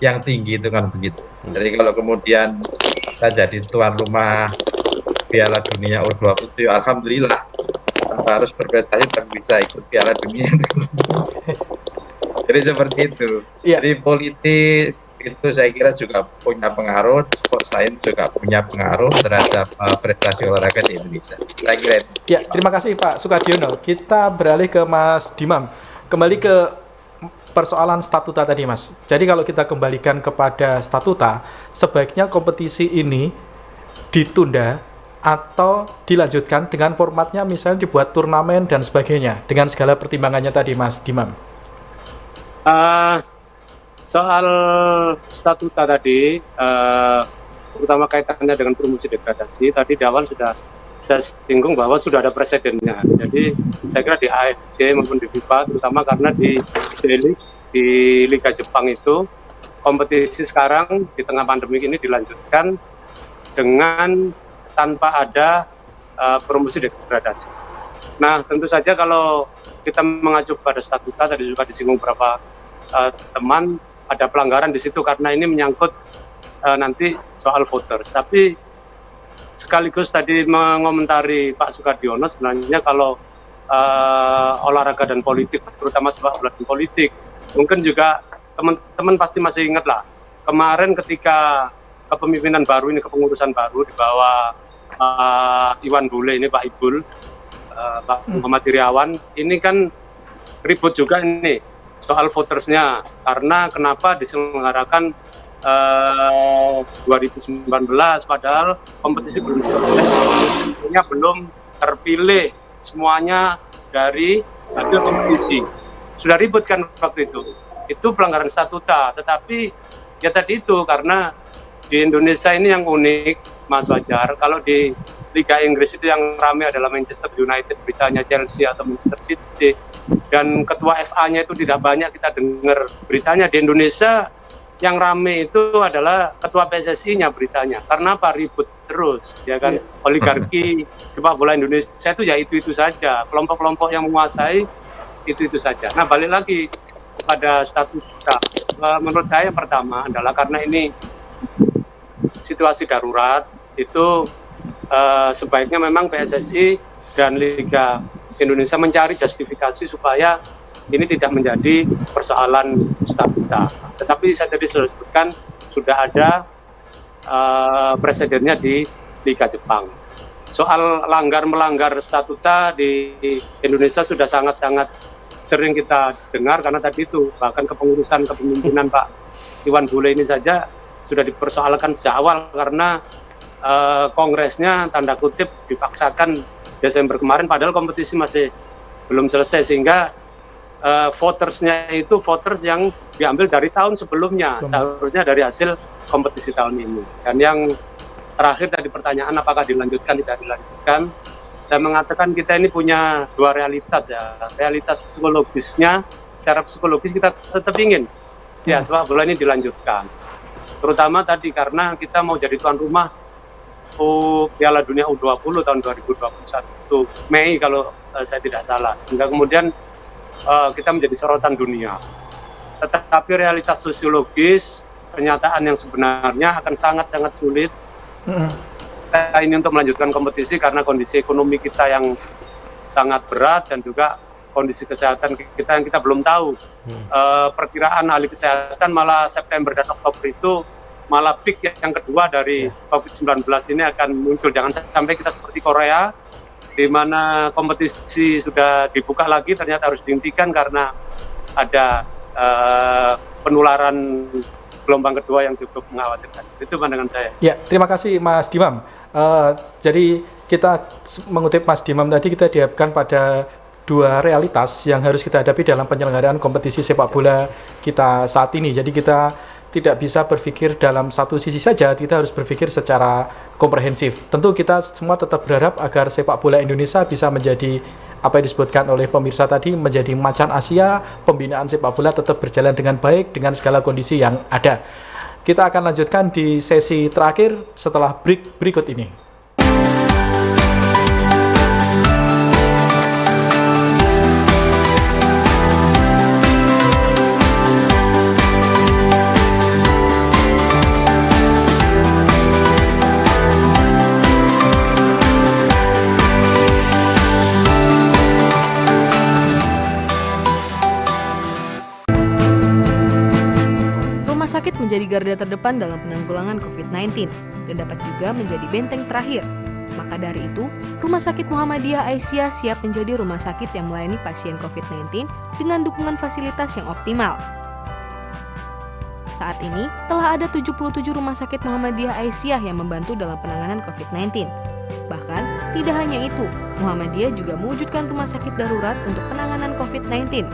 yang tinggi itu kan begitu. Jadi kalau kemudian kita jadi tuan rumah Piala Dunia U20, ya alhamdulillah, tanpa harus berprestasi tapi bisa ikut Piala Dunia. Jadi seperti itu. Jadi politik itu saya kira juga punya pengaruh, sport science juga punya pengaruh terhadap prestasi olahraga di Indonesia. Saya kira itu. Ya, terima kasih Pak Sukadiono. Kita beralih ke Mas Dimam. Kembali ke persoalan statuta tadi, Mas. Jadi kalau kita kembalikan kepada statuta, sebaiknya kompetisi ini ditunda atau dilanjutkan dengan formatnya misalnya dibuat turnamen dan sebagainya dengan segala pertimbangannya tadi, Mas Dimam. Soal statuta tadi, terutama kaitannya dengan promosi degradasi, tadi di awal sudah saya singgung bahwa sudah ada presidennya. Jadi saya kira di AFC maupun di FIFA, terutama karena di J-League, di Liga Jepang itu, kompetisi sekarang di tengah pandemi ini dilanjutkan dengan tanpa ada promosi degradasi. Nah, tentu saja kalau kita mengacu pada statuta, tadi juga disinggung beberapa teman, ada pelanggaran di situ karena ini menyangkut nanti soal voters. Tapi sekaligus tadi mengomentari Pak Sukadiono, sebenarnya kalau olahraga dan politik, terutama sepak bola dan politik, mungkin juga teman-teman pasti masih ingat lah, kemarin ketika kepemimpinan baru ini, kepengurusan baru di bawah Iwan Bule ini, Pak Ibul, Pak Muhammad Iriawan, ini kan ribut juga ini soal votersnya, karena kenapa diselenggarakan 2019 padahal kompetisi belum selesai, belum terpilih semuanya dari hasil kompetisi. Sudah ribut kan waktu itu pelanggaran statuta. Tetapi ya tadi itu, karena di Indonesia ini yang unik, Mas Wajar, kalau di Liga Inggris itu yang ramai adalah Manchester United, beritanya Chelsea atau Manchester City, dan ketua FA-nya itu tidak banyak kita dengar beritanya. Di Indonesia yang rame itu adalah ketua PSSI-nya beritanya. Karena apa? Ribut terus, ya kan? Oligarki sepak bola Indonesia itu ya itu saja. Kelompok-kelompok yang menguasai itu saja. Nah, balik lagi, pada statuta. Menurut saya yang pertama adalah karena ini situasi darurat, itu sebaiknya memang PSSI dan Liga Indonesia mencari justifikasi supaya ini tidak menjadi persoalan statuta. Tetapi saya tadi sudah sebutkan, sudah ada presidennya di Liga Jepang. Soal melanggar statuta di Indonesia sudah sangat-sangat sering kita dengar, karena tadi itu bahkan kepengurusan kepemimpinan Pak Iwan Bule ini saja sudah dipersoalkan sejak awal karena kongresnya tanda kutip dipaksakan Desember kemarin, padahal kompetisi masih belum selesai, sehingga votersnya itu voters yang diambil dari tahun sebelumnya, seharusnya dari hasil kompetisi tahun ini. Dan yang terakhir tadi pertanyaan apakah dilanjutkan, tidak dilanjutkan, saya mengatakan kita ini punya dua realitas ya. Realitas psikologisnya, secara psikologis kita tetap ingin ya sepak bola ini dilanjutkan, terutama tadi karena kita mau jadi tuan rumah Piala Dunia U20 tahun 2021 Mei kalau saya tidak salah, sehingga kemudian kita menjadi sorotan dunia. Tetapi realitas sosiologis, pernyataan yang sebenarnya akan sangat-sangat sulit kita ini untuk melanjutkan kompetisi karena kondisi ekonomi kita yang sangat berat dan juga kondisi kesehatan kita yang kita belum tahu. Perkiraan ahli kesehatan malah September dan Oktober itu malah peak yang kedua dari COVID-19 ini akan muncul. Jangan sampai kita seperti Korea, di mana kompetisi sudah dibuka lagi ternyata harus dihentikan karena ada penularan gelombang kedua yang cukup mengkhawatirkan. Itu pandangan saya. Ya, terima kasih Mas Dimam. Jadi kita mengutip Mas Dimam tadi, kita dihadapkan pada dua realitas yang harus kita hadapi dalam penyelenggaraan kompetisi sepak bola kita saat ini. Jadi kita tidak bisa berpikir dalam satu sisi saja, kita harus berpikir secara komprehensif. Tentu kita semua tetap berharap agar sepak bola Indonesia bisa menjadi apa yang disebutkan oleh pemirsa tadi, menjadi macan Asia, pembinaan sepak bola tetap berjalan dengan baik dengan segala kondisi yang ada. Kita akan lanjutkan di sesi terakhir setelah break berikut ini. Rumah sakit menjadi garda terdepan dalam penanggulangan COVID-19 dan dapat juga menjadi benteng terakhir. Maka dari itu, Rumah Sakit Muhammadiyah Aisyah siap menjadi rumah sakit yang melayani pasien COVID-19 dengan dukungan fasilitas yang optimal. Saat ini, telah ada 77 Rumah Sakit Muhammadiyah Aisyah yang membantu dalam penanganan COVID-19. Bahkan, tidak hanya itu, Muhammadiyah juga mewujudkan rumah sakit darurat untuk penanganan COVID-19.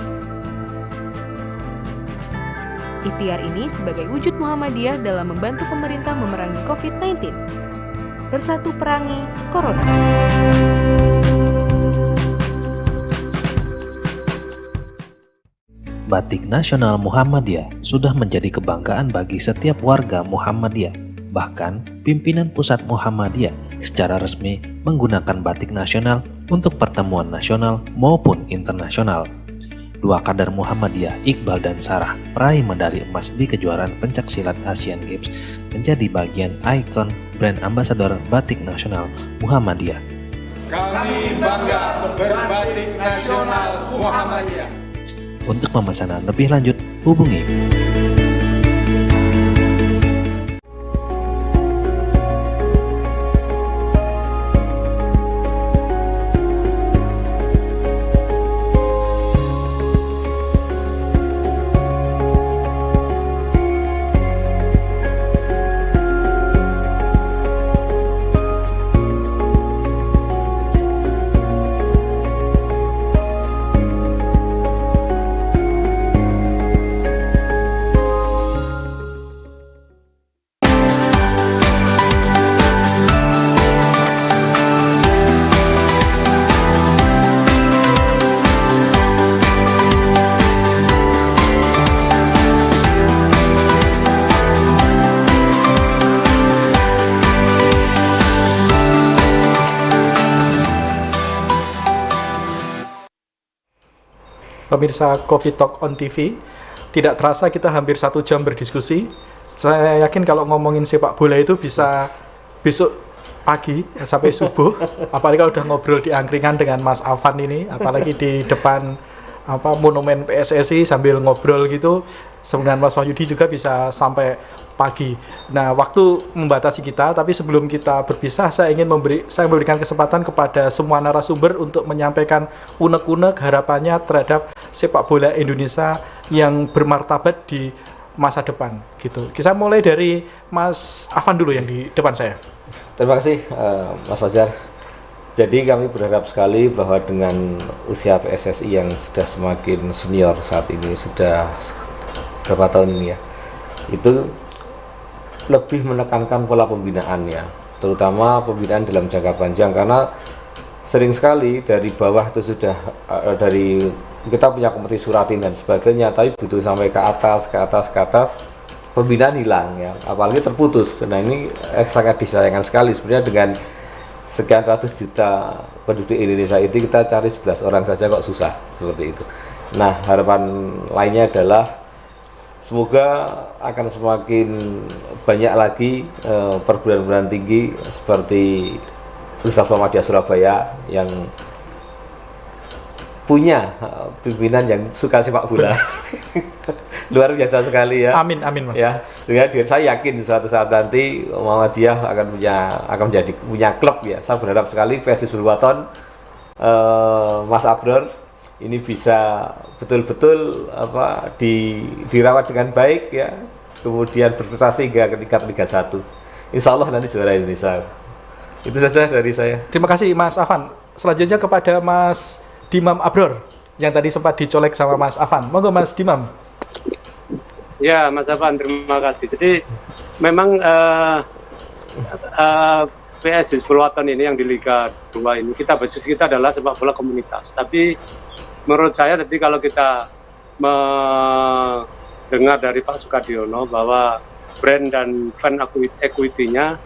Ikhtiar ini sebagai wujud Muhammadiyah dalam membantu pemerintah memerangi COVID-19. Bersatu perangi Corona. Batik Nasional Muhammadiyah sudah menjadi kebanggaan bagi setiap warga Muhammadiyah. Bahkan, pimpinan pusat Muhammadiyah secara resmi menggunakan batik nasional untuk pertemuan nasional maupun internasional. Dua kader Muhammadiyah, Iqbal dan Sarah, peraih medali emas di kejuaraan pencaksilat Asian Games, menjadi bagian ikon brand ambasador batik nasional Muhammadiyah. Kami bangga berbatik nasional Muhammadiyah. Untuk pemesanan lebih lanjut, hubungi Pemirsa Coffee Talk on TV, tidak terasa kita hampir 1 jam berdiskusi. Saya yakin kalau ngomongin sepak bola itu bisa besok pagi sampai subuh. Apalagi kalau udah ngobrol di angkringan dengan Mas Afan ini, apalagi di depan monumen PSSI sambil ngobrol gitu. Dengan Mas Wahyudi juga bisa sampai pagi. Nah, waktu membatasi kita, tapi sebelum kita berpisah, saya memberikan kesempatan kepada semua narasumber untuk menyampaikan unek-unek harapannya terhadap sepak bola Indonesia yang bermartabat di masa depan gitu. Kita mulai dari Mas Afan dulu yang di depan saya. Terima kasih Mas Fajar. Jadi kami berharap sekali bahwa dengan usia PSSI yang sudah semakin senior saat ini, sudah berapa tahun ini ya, itu lebih menekankan pola pembinaannya, terutama pembinaan dalam jangka panjang, karena sering sekali dari bawah itu sudah dari kita punya kompetisi suratin dan sebagainya, tapi butuh sampai ke atas, pembinaan hilang ya, apalagi terputus. Nah ini sangat disayangkan sekali sebenarnya. Dengan sekian ratus juta penduduk Indonesia itu kita cari 11 orang saja kok susah seperti itu. Nah harapan lainnya adalah semoga akan semakin banyak lagi perguruan-perguruan tinggi seperti Universitas Muhammadiyah Surabaya yang punya pimpinan yang suka sepak bola. Luar biasa sekali ya. Amin Mas. Ya, saya yakin suatu saat nanti Muhammadiyah akan punya klub ya. Saya berharap sekali PSSI Surwaton, Mas Abror ini bisa betul-betul dirawat dengan baik ya, kemudian berprestasi hingga ke tingkat Liga 1. Insya Allah nanti juara Indonesia. Itu saja dari saya. Terima kasih Mas Afan. Selanjutnya kepada Mas Dimam Abror yang tadi sempat dicolek sama Mas Afan. Monggo Mas Dimam. Ya Mas Afan, terima kasih. Jadi memang PSSI Surwaton ini yang di Liga 2 ini, basis kita adalah sepak bola komunitas. Tapi menurut saya tadi kalau kita mendengar dari Pak Sukadiono bahwa brand dan fan equity-nya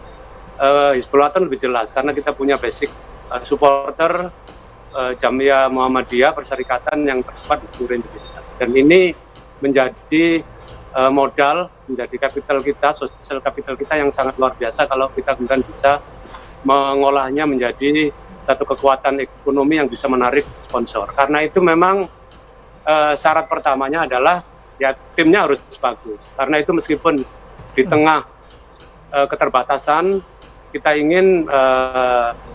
Hizbul-Waton lebih jelas, karena kita punya basic supporter Jamiah Muhammadiyah Perserikatan yang tersebar di seluruh Indonesia, dan ini menjadi modal, menjadi kapital kita, sosial kapital kita yang sangat luar biasa kalau kita kemudian bisa mengolahnya menjadi satu kekuatan ekonomi yang bisa menarik sponsor. Karena itu memang syarat pertamanya adalah ya timnya harus bagus. Karena itu meskipun di tengah keterbatasan, kita ingin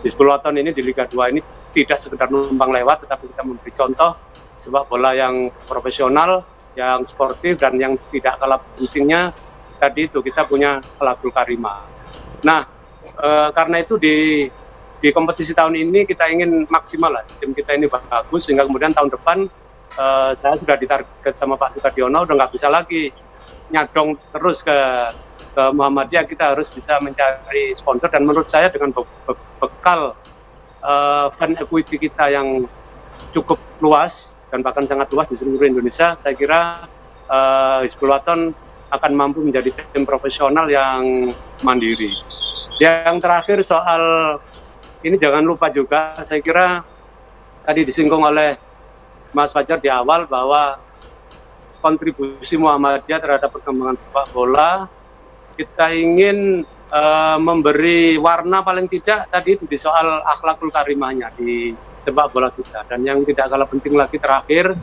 Hizbul-Waton ini di Liga 2 ini tidak sekedar numpang lewat, tetapi kita memberi contoh sepak bola yang profesional, yang sportif, dan yang tidak kalah pentingnya tadi itu kita punya akhlakul karimah. Nah, karena itu di kompetisi tahun ini kita ingin maksimal lah, tim kita ini bagus, sehingga kemudian tahun depan saya sudah ditarget sama Pak Sukadiono, udah nggak bisa lagi nyadong terus ke Muhammadiyah, kita harus bisa mencari sponsor, dan menurut saya dengan bekal fan equity kita yang cukup luas dan bahkan sangat luas di seluruh Indonesia, saya kira Hizbul-Waton akan mampu menjadi tim profesional yang mandiri. Yang terakhir soal ini jangan lupa juga, saya kira tadi disinggung oleh Mas Fajar di awal bahwa kontribusi Muhammadiyah terhadap perkembangan sepak bola, kita ingin memberi warna paling tidak tadi itu di soal akhlakul karimahnya di sepak bola kita. Dan yang tidak kalah penting lagi terakhir,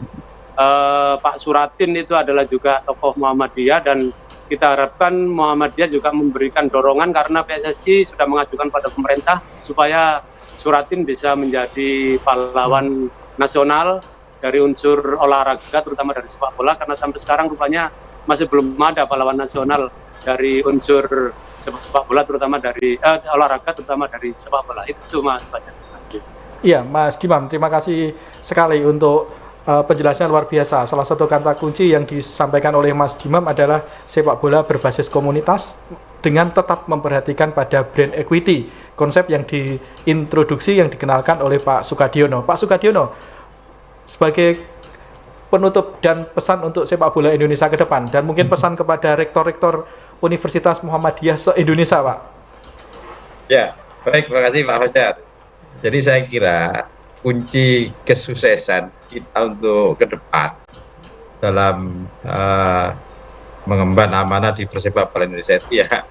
Pak Suratin itu adalah juga tokoh Muhammadiyah, dan kita harapkan Muhammadiyah juga memberikan dorongan karena PSSI sudah mengajukan pada pemerintah supaya Suratin bisa menjadi pahlawan nasional dari unsur olahraga, terutama dari sepak bola, karena sampai sekarang rupanya masih belum ada pahlawan nasional dari unsur sepak bola, terutama dari olahraga, terutama dari sepak bola. Itu Mas Fajar. Iya Mas Dimam, terima kasih sekali untuk penjelasan luar biasa. Salah satu kata kunci yang disampaikan oleh Mas Dimam adalah sepak bola berbasis komunitas dengan tetap memperhatikan pada brand equity, konsep yang diintroduksi, yang dikenalkan oleh Pak Sukadiono. Pak Sukadiono, sebagai penutup dan pesan untuk sepak bola Indonesia ke depan, dan mungkin pesan kepada rektor-rektor Universitas Muhammadiyah se-Indonesia, Pak. Ya, baik, terima kasih Pak Fajar. Jadi saya kira kunci kesuksesan kita untuk ke depan dalam mengemban amanah di persepak bola Indonesia itu ya,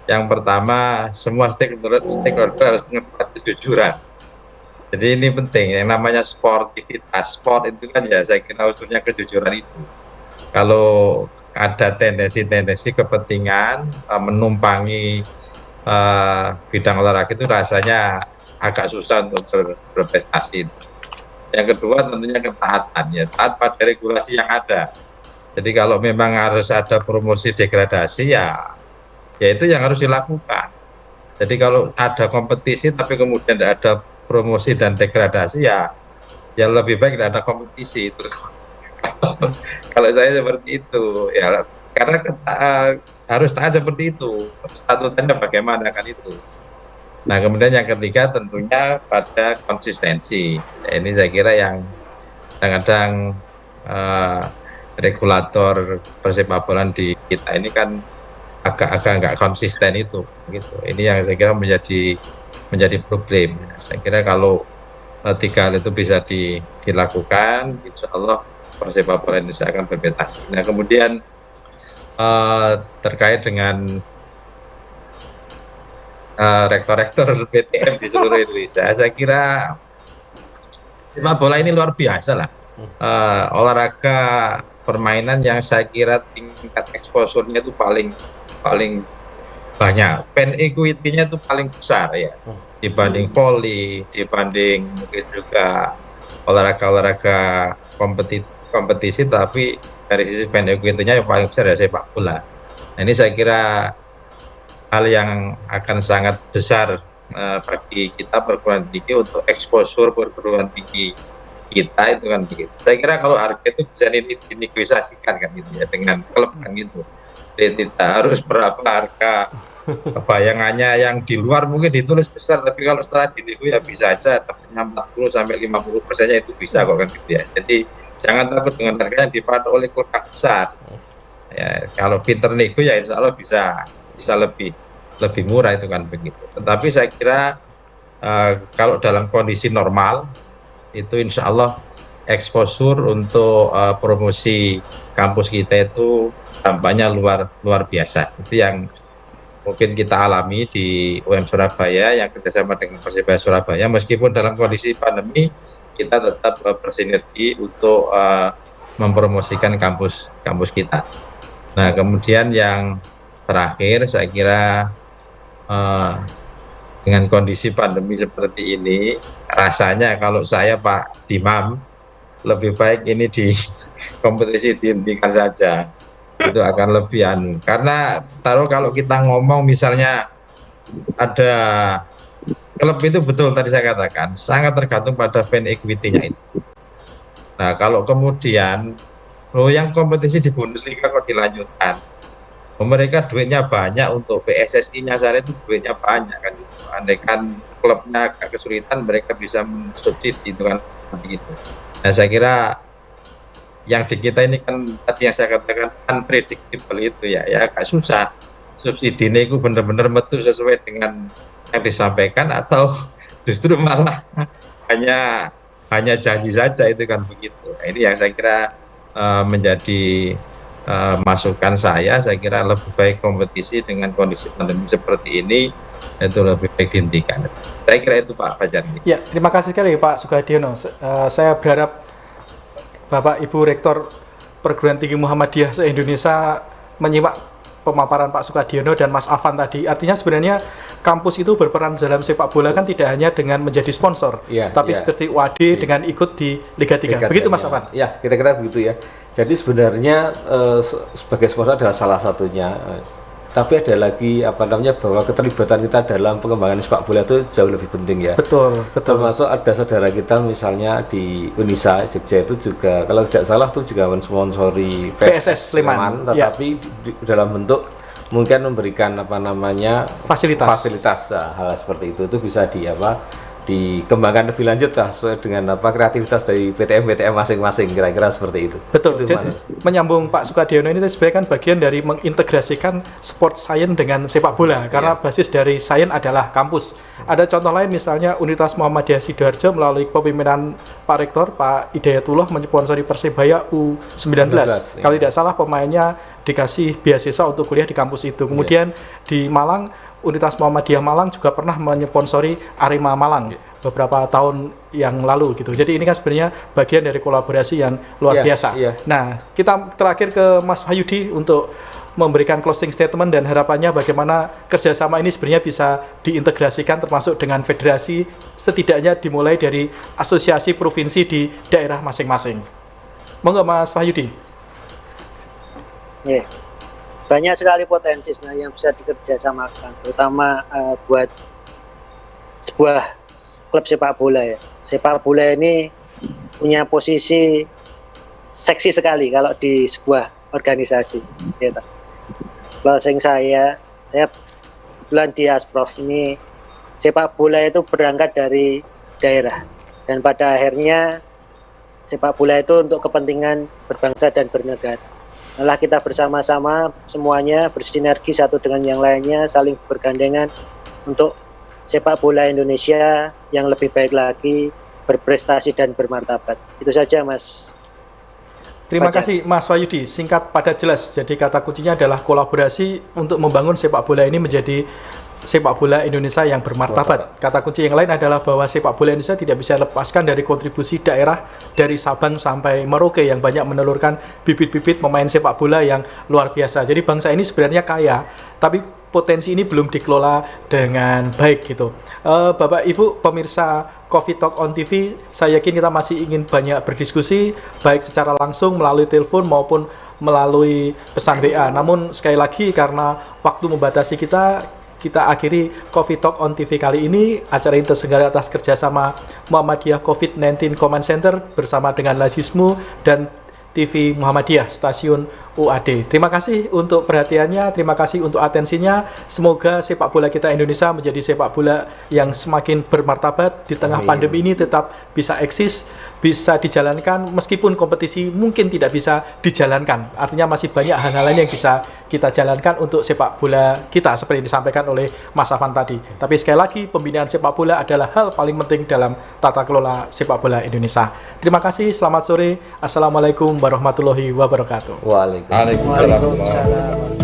yang pertama semua stakeholder harus mengerti kejujuran. Jadi ini penting, yang namanya sportivitas, sport itu kan ya saya kira unsurnya kejujuran itu. Kalau ada tendensi kepentingan menumpangi bidang olahraga itu rasanya agak susah untuk berprestasi. Yang kedua tentunya ketaatan, ya taat pada regulasi yang ada. Jadi kalau memang harus ada promosi degradasi ya itu yang harus dilakukan. Jadi kalau ada kompetisi tapi kemudian tidak ada promosi dan degradasi ya lebih baik tidak ada kompetisi itu. Kalau saya seperti itu ya, karena harus taat seperti itu. Statutannya bagaimana kan itu. Nah kemudian yang ketiga tentunya pada konsistensi. Ini saya kira yang kadang-kadang regulator persepak bola di kita ini kan agak nggak konsisten itu, gitu. Ini yang saya kira menjadi problem. Saya kira kalau 3 hal itu bisa dilakukan, insya Allah persepak bola Indonesia akan berprestasi. Nah kemudian terkait dengan rektor-rektor PTM di seluruh Indonesia, saya kira sepak bola ini luar biasa lah. Olahraga permainan yang saya kira tingkat exposure-nya itu paling banyak, fan equity-nya itu paling besar ya, dibanding volley, dibanding mungkin juga olahraga kompetisi, tapi dari sisi fan equity-nya yang paling besar ya sepak bola. Nah, ini saya kira hal yang akan sangat besar bagi kita perguruan tinggi untuk exposure perguruan tinggi kita itu kan begitu. Saya kira kalau harga itu bisa dinegosiasikan kan gitu ya dengan klub kan gitu. Jadi tidak harus berapa harga bayangannya yang di luar mungkin ditulis besar, tapi kalau setelah dinego ya bisa aja dapatnya 40-50%-nya itu bisa kok kan gitu ya. Jadi jangan takut dengan harga yang dipatok oleh klub besar. Ya, kalau pinter nego ya insya Allah bisa lebih murah itu kan begitu. Tetapi saya kira kalau dalam kondisi normal itu insya Allah exposure untuk promosi kampus kita itu dampaknya luar biasa. Itu yang mungkin kita alami di UM Surabaya yang kerjasama dengan Persebaya Surabaya, meskipun dalam kondisi pandemi kita tetap bersinergi untuk mempromosikan kampus kita. Nah kemudian yang terakhir saya kira dengan kondisi pandemi seperti ini, rasanya kalau saya Pak Dimam lebih baik ini di kompetisi dihentikan saja, itu akan lebih karena kalau kita ngomong misalnya ada klub itu betul tadi saya katakan sangat tergantung pada fan equity-nya itu. Nah kalau kemudian yang kompetisi di Bundesliga kok dilanjutkan, mereka duitnya banyak, untuk PSSI-nya saya itu duitnya banyak kan gitu. Andaikan klubnya agak kesulitan mereka bisa mensubsidi itu kan begitu. Nah saya kira yang di kita ini kan tadi yang saya katakan unpredictable itu ya agak susah. Subsidi ini itu benar-benar metu sesuai dengan yang disampaikan atau justru malah hanya janji saja itu kan begitu. Nah, ini yang saya kira menjadi masukan saya kira lebih baik kompetisi dengan kondisi pandemi seperti ini itu lebih baik dihentikan. Saya kira itu Pak Fajar. Ya, terima kasih sekali Pak Sukadiono. Saya berharap Bapak Ibu Rektor Perguruan Tinggi Muhammadiyah se-Indonesia menyimak pemaparan Pak Sukadiono dan Mas Afan tadi. Artinya sebenarnya kampus itu berperan dalam sepak bola kan tidak hanya dengan menjadi sponsor, tapi seperti UAD dengan ikut di Liga 3. Begitu Mas Afan? Ya, kira-kira begitu ya. Jadi sebenarnya sebagai sponsor adalah salah satunya. Tapi ada lagi bahwa keterlibatan kita dalam pengembangan sepak bola itu jauh lebih penting ya. Betul. Termasuk ada saudara kita misalnya di Unisa Jogja itu juga kalau tidak salah tuh juga mensponsori PSS Sleman, tetapi dalam bentuk mungkin memberikan fasilitas hal seperti itu bisa dikembangkan lebih lanjut lah sesuai dengan kreativitas dari PTM masing-masing, kira-kira seperti itu. Betul. Itu, Jadi, menyambung Pak Sukadiono ini sebenarnya kan bagian dari mengintegrasikan sport science dengan sepak bola karena basis dari science adalah kampus. Ada contoh lain misalnya Universitas Muhammadiyah Sidoarjo melalui kepemimpinan Pak Rektor Pak Hidayatullah menyponsori Persebaya U19. Kalau tidak salah pemainnya dikasih beasiswa untuk kuliah di kampus itu. Kemudian di Malang, Universitas Muhammadiyah Malang juga pernah menyponsori Arema Malang beberapa tahun yang lalu gitu. Jadi ini kan sebenarnya bagian dari kolaborasi yang luar biasa. Nah, kita terakhir ke Mas Wahyudi untuk memberikan closing statement dan harapannya bagaimana kerjasama ini sebenarnya bisa diintegrasikan termasuk dengan federasi, setidaknya dimulai dari asosiasi provinsi di daerah masing-masing. Monggo Mas Wahyudi. Banyak sekali potensi sebenarnya yang bisa dikerjasamakan, terutama buat sebuah klub sepak bola ya. Sepak bola ini punya posisi seksi sekali kalau di sebuah organisasi. Gitu. Closing saya bulan di Asprof ini sepak bola itu berangkat dari daerah dan pada akhirnya sepak bola itu untuk kepentingan berbangsa dan bernegara. Malah kita bersama-sama semuanya bersinergi satu dengan yang lainnya, saling bergandengan untuk sepak bola Indonesia yang lebih baik lagi, berprestasi dan bermartabat. Itu saja Mas. Terima kasih Mas Wahyudi, singkat padat jelas. Jadi kata kuncinya adalah kolaborasi untuk membangun sepak bola ini menjadi sepak bola Indonesia yang bermartabat. Kata kunci yang lain adalah bahwa sepak bola Indonesia tidak bisa lepaskan dari kontribusi daerah dari Sabang sampai Merauke yang banyak menelurkan bibit-bibit pemain sepak bola yang luar biasa. Jadi bangsa ini sebenarnya kaya, tapi potensi ini belum dikelola dengan baik gitu. Bapak Ibu pemirsa Coffee Talk on TV, saya yakin kita masih ingin banyak berdiskusi baik secara langsung melalui telepon maupun melalui pesan WA. Namun sekali lagi karena waktu membatasi kita akhiri Coffee Talk on TV kali ini. Acara ini terselenggara atas kerjasama Muhammadiyah COVID-19 Command Center bersama dengan Lazismu dan TV Muhammadiyah Stasiun UAD. Terima kasih untuk perhatiannya, terima kasih untuk atensinya. Semoga sepak bola kita Indonesia menjadi sepak bola yang semakin bermartabat di tengah pandemi ini, tetap bisa eksis, bisa dijalankan meskipun kompetisi mungkin tidak bisa dijalankan. Artinya masih banyak hal-hal lain yang bisa kita jalankan untuk sepak bola kita seperti yang disampaikan oleh Mas Afan tadi. Tapi sekali lagi pembinaan sepak bola adalah hal paling penting dalam tata kelola sepak bola Indonesia. Terima kasih, selamat sore. Assalamualaikum warahmatullahi wabarakatuh. Waalaikumsalam. Waalaikumsalam.